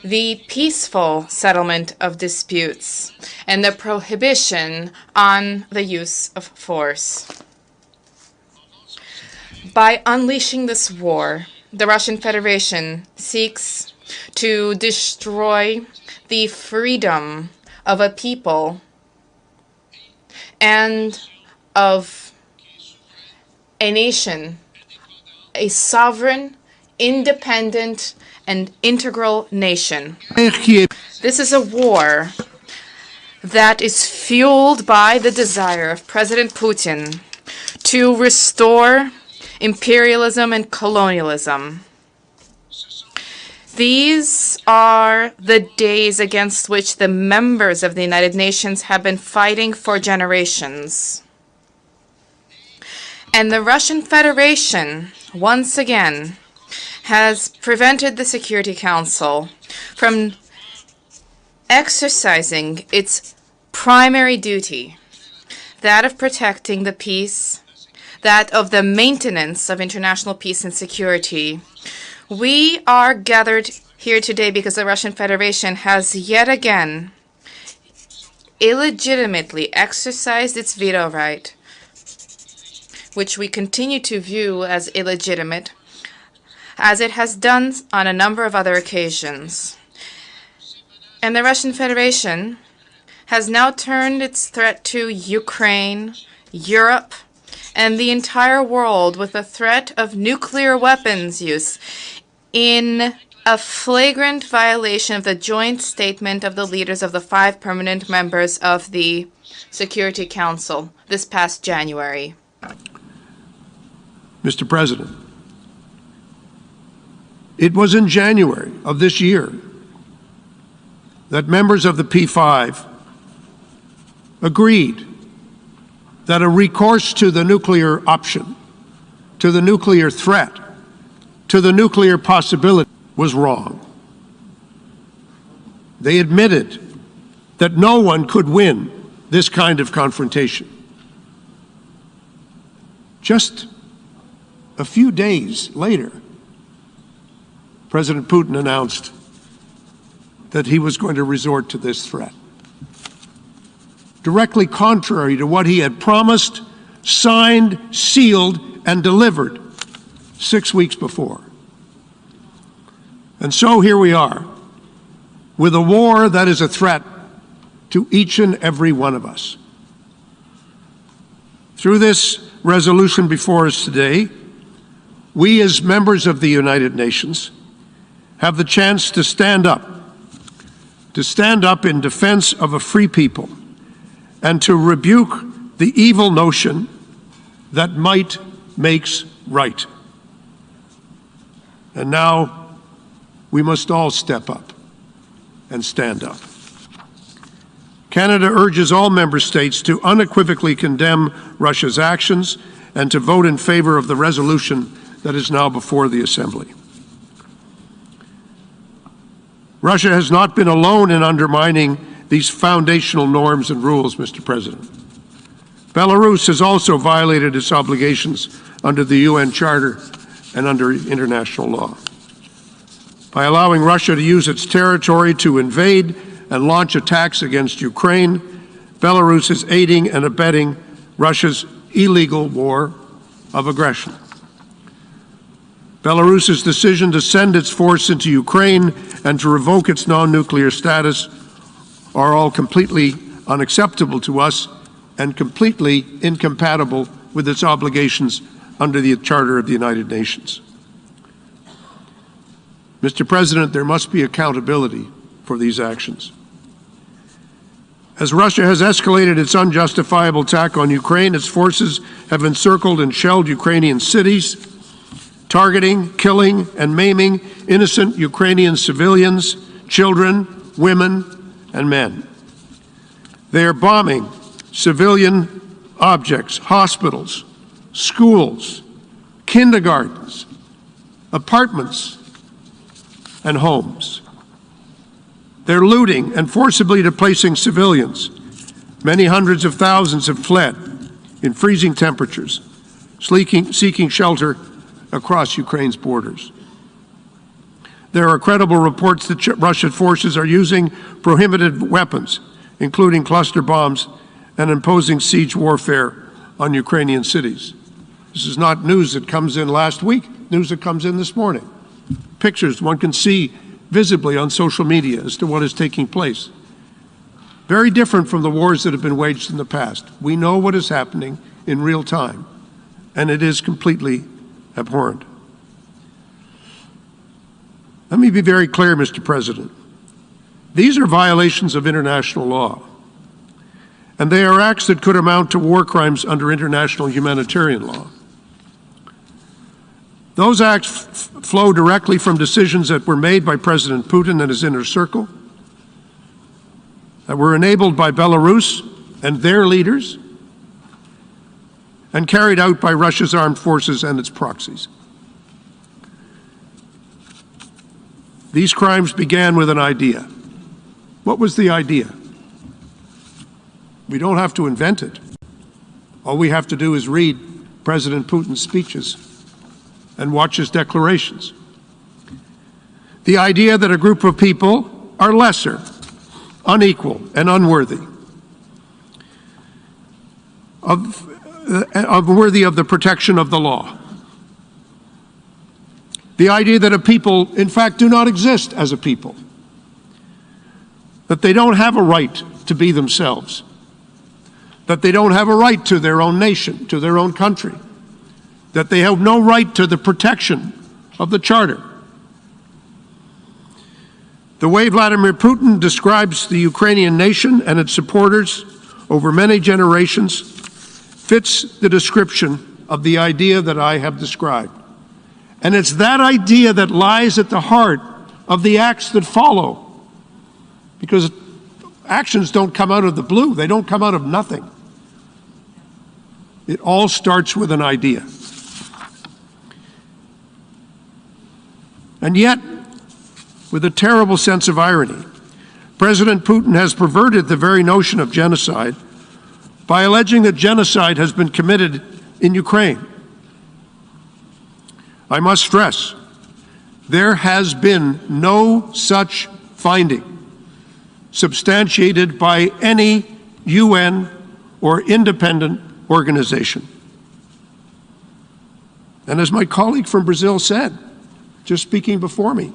the peaceful settlement of disputes, and the prohibition on the use of force. By unleashing this war, the Russian Federation seeks to destroy the freedom of a people and of a nation, a sovereign, independent, and integral nation. This is a war that is fueled by the desire of President Putin to restore imperialism and colonialism. These are the days against which the members of the United Nations have been fighting for generations. And the Russian Federation, once again, has prevented the Security Council from exercising its primary duty, that of protecting the peace, that of the maintenance of international peace and security. We are gathered here today because the Russian Federation has yet again illegitimately exercised its veto right, which we continue to view as illegitimate, as it has done on a number of other occasions. And the Russian Federation has now turned its threat to Ukraine, Europe, and the entire world with the threat of nuclear weapons use in a flagrant violation of the joint statement of the leaders of the 5 permanent members of the Security Council this past January. Mr. President, it was in January of this year that members of the P5 agreed that a recourse to the nuclear option, to the nuclear threat, to the nuclear possibility was wrong. They admitted that no one could win this kind of confrontation. Just a few days later, President Putin announced that he was going to resort to this threat, directly contrary to what he had promised, signed, sealed, and delivered 6 weeks before. And so here we are, with a war that is a threat to each and every one of us. Through this resolution before us today, we as members of the United Nations have the chance to stand up in defense of a free people and to rebuke the evil notion that might makes right. And now we must all step up and stand up. Canada urges all member states to unequivocally condemn Russia's actions and to vote in favor of the resolution that is now before the Assembly. Russia has not been alone in undermining these foundational norms and rules, Mr. President. Belarus has also violated its obligations under the UN Charter and under international law. By allowing Russia to use its territory to invade and launch attacks against Ukraine, Belarus is aiding and abetting Russia's illegal war of aggression. Belarus's decision to send its force into Ukraine and to revoke its non-nuclear status are all completely unacceptable to us and completely incompatible with its obligations under the Charter of the United Nations. Mr. President, there must be accountability for these actions. As Russia has escalated its unjustifiable attack on Ukraine, its forces have encircled and shelled Ukrainian cities, targeting, killing, and maiming innocent Ukrainian civilians, children, women, and men. They are bombing civilian objects, hospitals, schools, kindergartens, apartments, and homes. They're looting and forcibly displacing civilians. Many hundreds of thousands have fled in freezing temperatures, seeking shelter across Ukraine's borders. There are credible reports that Russian forces are using prohibited weapons, including cluster bombs, and imposing siege warfare on Ukrainian cities. This is not news that comes in last week, news that comes in this morning. Pictures one can see visibly on social media as to what is taking place. Very different from the wars that have been waged in the past. We know what is happening in real time, and it is completely abhorrent. Let me be very clear, Mr. President. These are violations of international law, and they are acts that could amount to war crimes under international humanitarian law. Those acts flow directly from decisions that were made by President Putin and his inner circle, that were enabled by Belarus and their leaders, and carried out by Russia's armed forces and its proxies. These crimes began with an idea. What was the idea? We don't have to invent it. All we have to do is read President Putin's speeches and watch his declarations. The idea that a group of people are lesser, unequal, and unworthy worthy of the protection of the law. The idea that a people, in fact, do not exist as a people, that they don't have a right to be themselves, that they don't have a right to their own nation, to their own country, that they have no right to the protection of the Charter. The way Vladimir Putin describes the Ukrainian nation and its supporters over many generations fits the description of the idea that I have described. And it's that idea that lies at the heart of the acts that follow. Because actions don't come out of the blue, they don't come out of nothing. It all starts with an idea. And yet, with a terrible sense of irony, President Putin has perverted the very notion of genocide by alleging that genocide has been committed in Ukraine. I must stress, there has been no such finding substantiated by any UN or independent organization. And as my colleague from Brazil said, just speaking before me,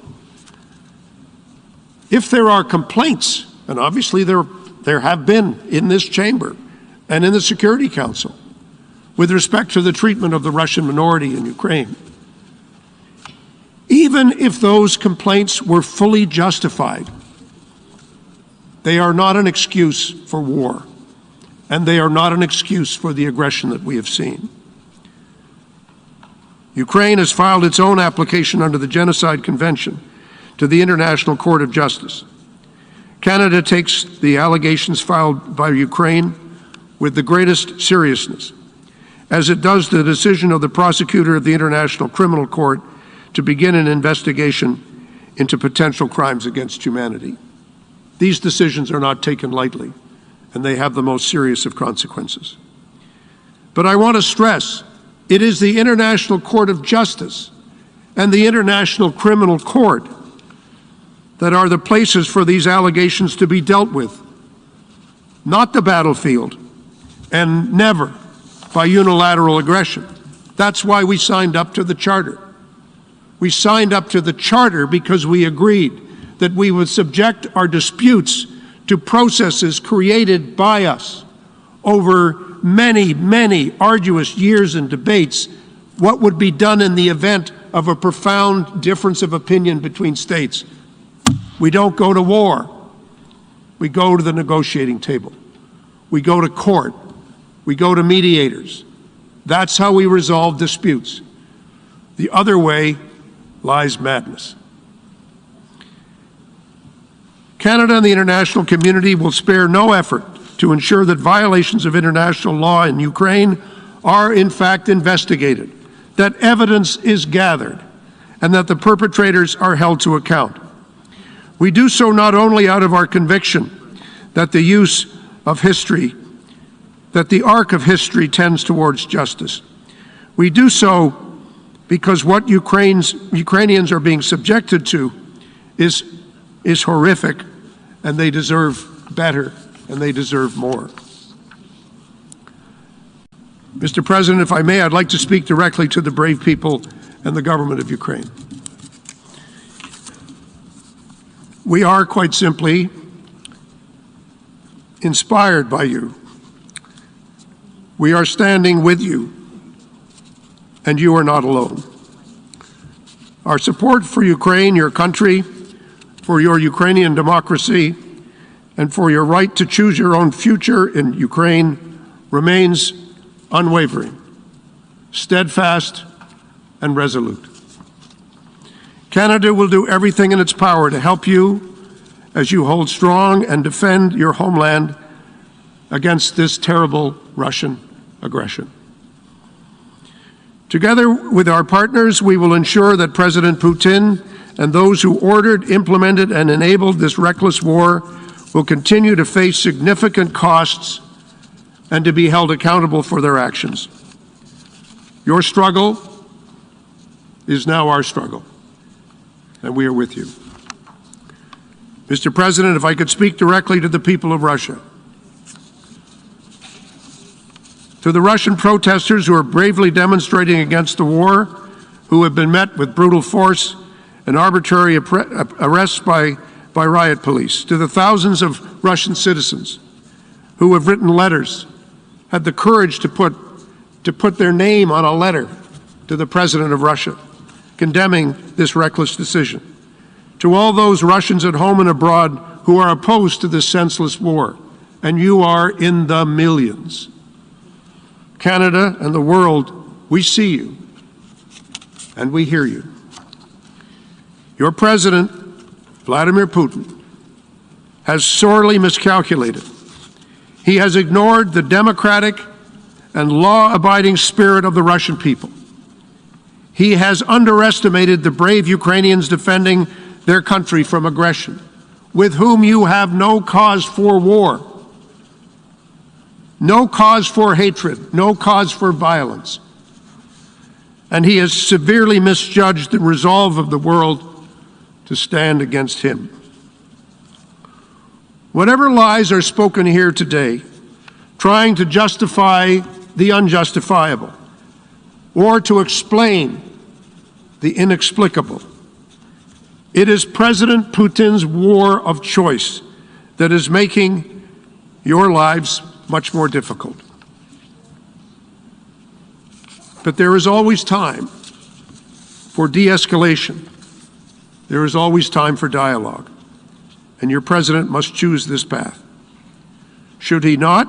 if there are complaints, and obviously there have been in this chamber and in the Security Council with respect to the treatment of the Russian minority in Ukraine, even if those complaints were fully justified, they are not an excuse for war, and they are not an excuse for the aggression that we have seen. Ukraine has filed its own application under the Genocide Convention to the International Court of Justice. Canada takes the allegations filed by Ukraine with the greatest seriousness, as it does the decision of the prosecutor of the International Criminal Court to begin an investigation into potential crimes against humanity. These decisions are not taken lightly, and they have the most serious of consequences. But I want to stress, it is the International Court of Justice and the International Criminal Court that are the places for these allegations to be dealt with, not the battlefield, and never by unilateral aggression. That's why we signed up to the Charter. We signed up to the Charter because we agreed that we would subject our disputes to processes created by us over many, many arduous years and debates, what would be done in the event of a profound difference of opinion between states. We don't go to war. We go to the negotiating table. We go to court. We go to mediators. That's how we resolve disputes. The other way lies madness. Canada and the international community will spare no effort to ensure that violations of international law in Ukraine are in fact investigated, that evidence is gathered, and that the perpetrators are held to account. We do so not only out of our conviction that the use of history, that the arc of history tends towards justice. We do so because what Ukrainians are being subjected to is horrific, and they deserve better, and they deserve more. Mr. President, if I may, I'd like to speak directly to the brave people and the government of Ukraine. We are quite simply inspired by you. We are standing with you, and you are not alone. Our support for Ukraine, your country, for your Ukrainian democracy, and for your right to choose your own future in Ukraine remains unwavering, steadfast, and resolute. Canada will do everything in its power to help you as you hold strong and defend your homeland against this terrible Russian aggression. Together with our partners, we will ensure that President Putin and those who ordered, implemented, and enabled this reckless war will continue to face significant costs and to be held accountable for their actions. Your struggle is now our struggle, and we are with you. Mr. President, if I could speak directly to the people of Russia. To the Russian protesters who are bravely demonstrating against the war, who have been met with brutal force and arbitrary arrests by riot police. To the thousands of Russian citizens who have written letters, had the courage to put their name on a letter to the President of Russia, condemning this reckless decision. To all those Russians at home and abroad who are opposed to this senseless war, and you are in the millions. Canada and the world, we see you and we hear you. Your President, Vladimir Putin, has sorely miscalculated. He has ignored the democratic and law-abiding spirit of the Russian people. He has underestimated the brave Ukrainians defending their country from aggression, with whom you have no cause for war. No cause for hatred, no cause for violence. And he has severely misjudged the resolve of the world to stand against him. Whatever lies are spoken here today, trying to justify the unjustifiable, or to explain the inexplicable. It is President Putin's war of choice that is making your lives much more difficult. But there is always time for de-escalation. There is always time for dialogue. And your president must choose this path. Should he not,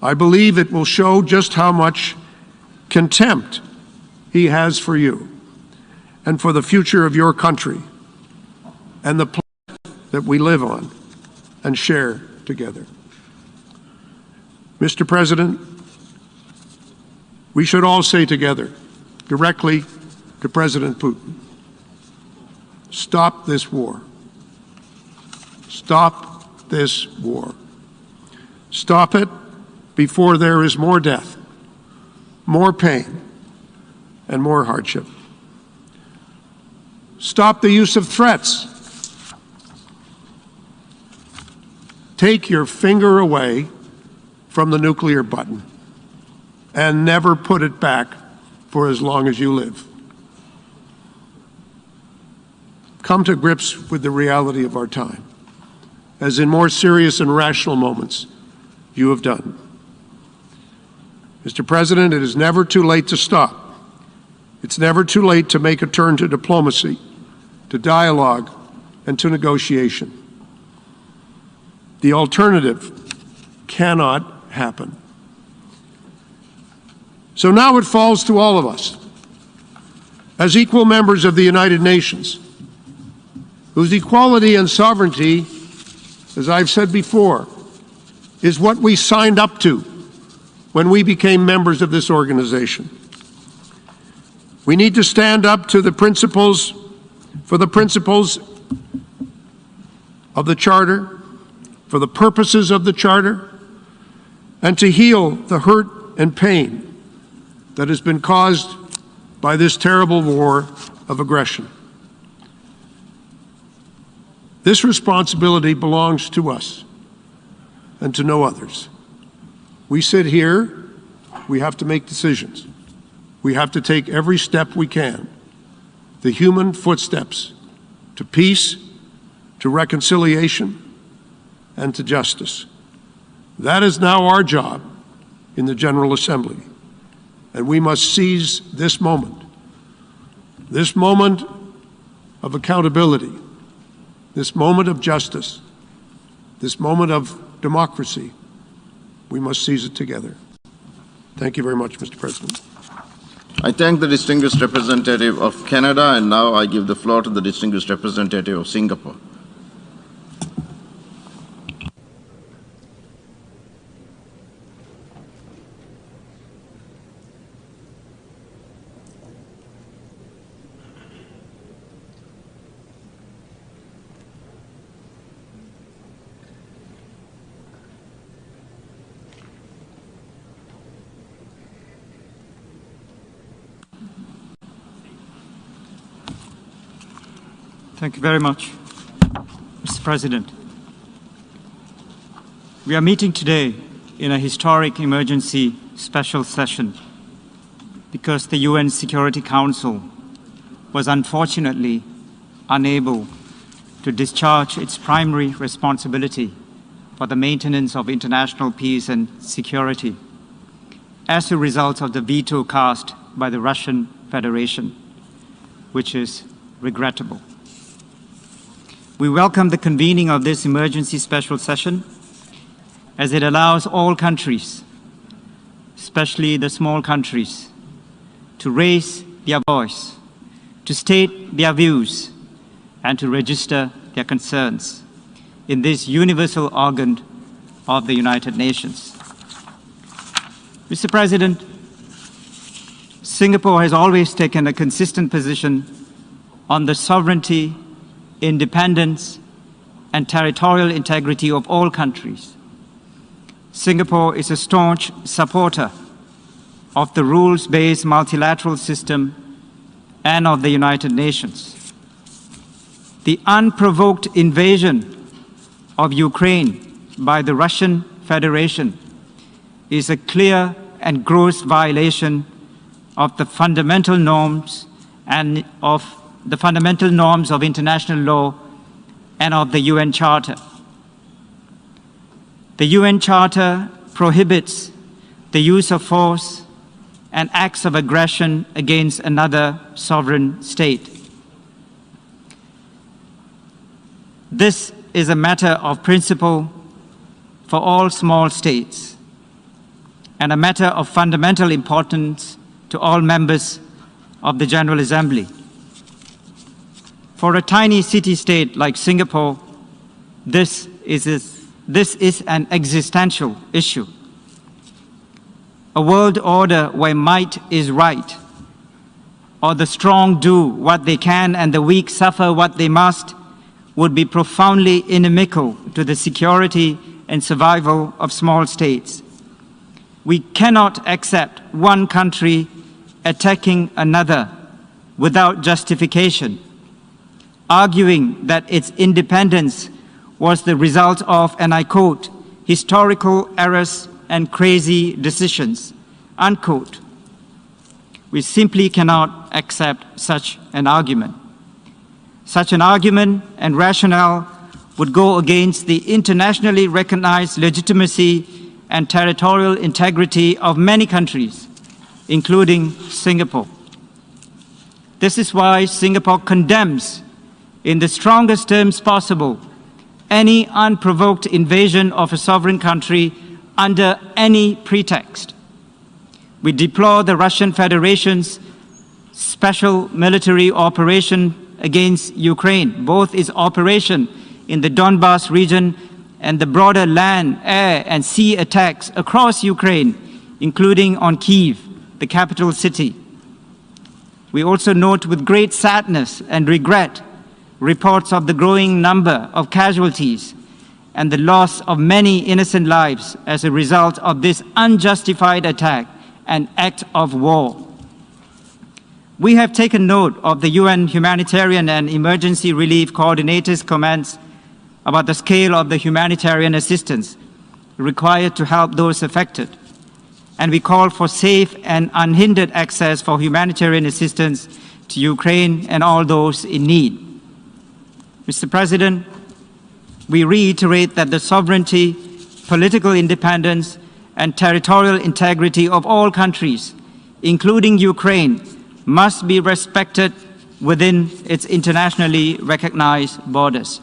I believe it will show just how much contempt he has for you and for the future of your country and the planet that we live on and share together. Mr. President, we should all say together, directly to President Putin, stop this war. Stop this war. Stop it before there is more death, more pain, and more hardship. Stop the use of threats. Take your finger away from the nuclear button and never put it back for as long as you live. Come to grips with the reality of our time, as in more serious and rational moments you have done. Mr. President, it is never too late to stop. It's never too late to make a turn to diplomacy, to dialogue, and to negotiation. The alternative cannot happen. So now it falls to all of us, as equal members of the United Nations, whose equality and sovereignty, as I've said before, is what we signed up to when we became members of this organization. We need to stand up to the principles, for the principles of the Charter, for the purposes of the Charter, and to heal the hurt and pain that has been caused by this terrible war of aggression. This responsibility belongs to us and to no others. We sit here, we have to make decisions. We have to take every step we can, the human footsteps to peace, to reconciliation, and to justice. That is now our job in the General Assembly, and we must seize this moment of accountability, this moment of justice, this moment of democracy. We must seize it together. Thank you very much, Mr. President. I thank the distinguished representative of Canada, and now I give the floor to the distinguished representative of Singapore. Thank you very much, Mr. President. We are meeting today in a historic emergency special session because the UN Security Council was unfortunately unable to discharge its primary responsibility for the maintenance of international peace and security as a result of the veto cast by the Russian Federation, which is regrettable. We welcome the convening of this emergency special session as it allows all countries, especially the small countries, to raise their voice, to state their views, and to register their concerns in this universal organ of the United Nations. Mr. President, Singapore has always taken a consistent position on the sovereignty, independence, and territorial integrity of all countries. Singapore is a staunch supporter of the rules-based multilateral system and of the United Nations. The unprovoked invasion of Ukraine by the Russian Federation is a clear and gross violation of the fundamental norms and of the fundamental norms of international law and of the UN Charter. The UN Charter prohibits the use of force and acts of aggression against another sovereign state. This is a matter of principle for all small states and a matter of fundamental importance to all members of the General Assembly. For a tiny city-state like Singapore, this is an existential issue. A world order where might is right, or the strong do what they can and the weak suffer what they must, would be profoundly inimical to the security and survival of small states. We cannot accept one country attacking another without justification, arguing that its independence was the result of, and I quote, historical errors and crazy decisions, unquote. We simply cannot accept such an argument. Such an argument and rationale would go against the internationally recognized legitimacy and territorial integrity of many countries, including Singapore. This is why Singapore condemns, in the strongest terms possible, any unprovoked invasion of a sovereign country under any pretext. We deplore the Russian Federation's special military operation against Ukraine, both its operation in the Donbas region and the broader land, air, and sea attacks across Ukraine, including on Kyiv, the capital city. We also note with great sadness and regret reports of the growing number of casualties and the loss of many innocent lives as a result of this unjustified attack and act of war. We have taken note of the UN Humanitarian and Emergency Relief Coordinator's comments about the scale of the humanitarian assistance required to help those affected, and we call for safe and unhindered access for humanitarian assistance to Ukraine and all those in need. Mr. President, we reiterate that the sovereignty, political independence, and territorial integrity of all countries, including Ukraine, must be respected within its internationally recognized borders.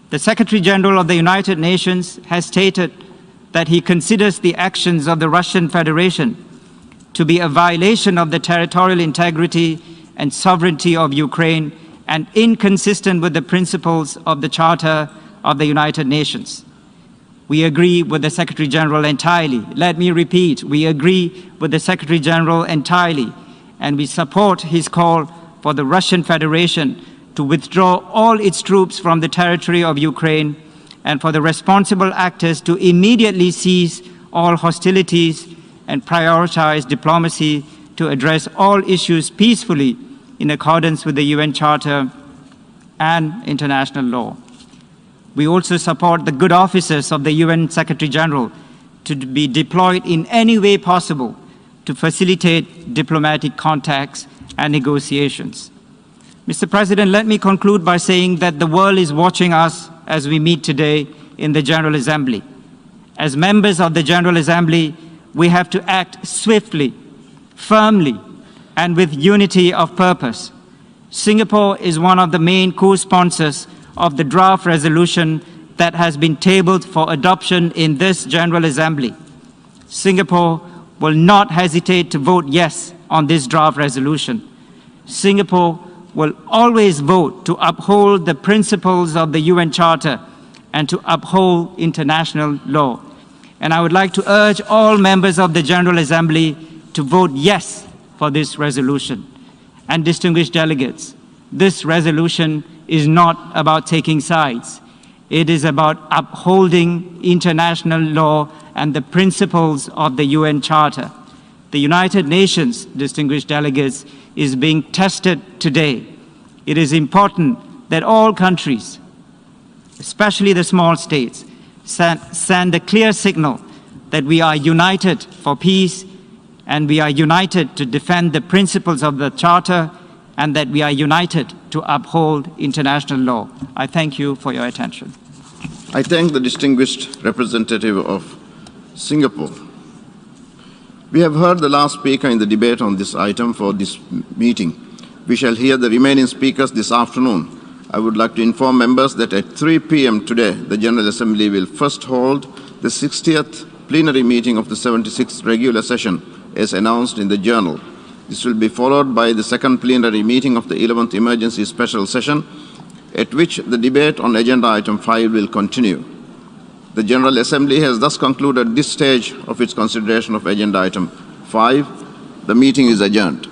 The Secretary General of the United Nations has stated that he considers the actions of the Russian Federation to be a violation of the territorial integrity and sovereignty of Ukraine and inconsistent with the principles of the Charter of the United Nations. We agree with the Secretary General entirely. Let me repeat, we agree with the Secretary General entirely, and we support his call for the Russian Federation to withdraw all its troops from the territory of Ukraine and for the responsible actors to immediately cease all hostilities and prioritize diplomacy to address all issues peacefully in accordance with the UN Charter and international law. We also support the good officers of the UN Secretary General to be deployed in any way possible to facilitate diplomatic contacts and negotiations. Mr. President, let me conclude by saying that the world is watching us as we meet today in the General Assembly. As members of the General Assembly, we have to act swiftly, firmly, and with unity of purpose. Singapore is one of the main co-sponsors of the draft resolution that has been tabled for adoption in this General Assembly. Singapore will not hesitate to vote yes on this draft resolution. Singapore will always vote to uphold the principles of the UN Charter and to uphold international law. And I would like to urge all members of the General Assembly to vote yes for this resolution. And distinguished delegates, this resolution is not about taking sides. It is about upholding international law and the principles of the UN Charter. The United Nations, distinguished delegates, is being tested today. It is important that all countries, especially the small states, send a clear signal that we are united for peace, and we are united to defend the principles of the Charter, and that we are united to uphold international law. I thank you for your attention. I thank the distinguished representative of Singapore. We have heard the last speaker in the debate on this item for this meeting. We shall hear the remaining speakers this afternoon. I would like to inform members that at 3 p.m. today, the General Assembly will first hold the 60th plenary meeting of the 76th regular session, as announced in the Journal. This will be followed by the second plenary meeting of the 11th emergency special session, at which the debate on agenda item 5 will continue. The General Assembly has thus concluded this stage of its consideration of agenda item 5. The meeting is adjourned.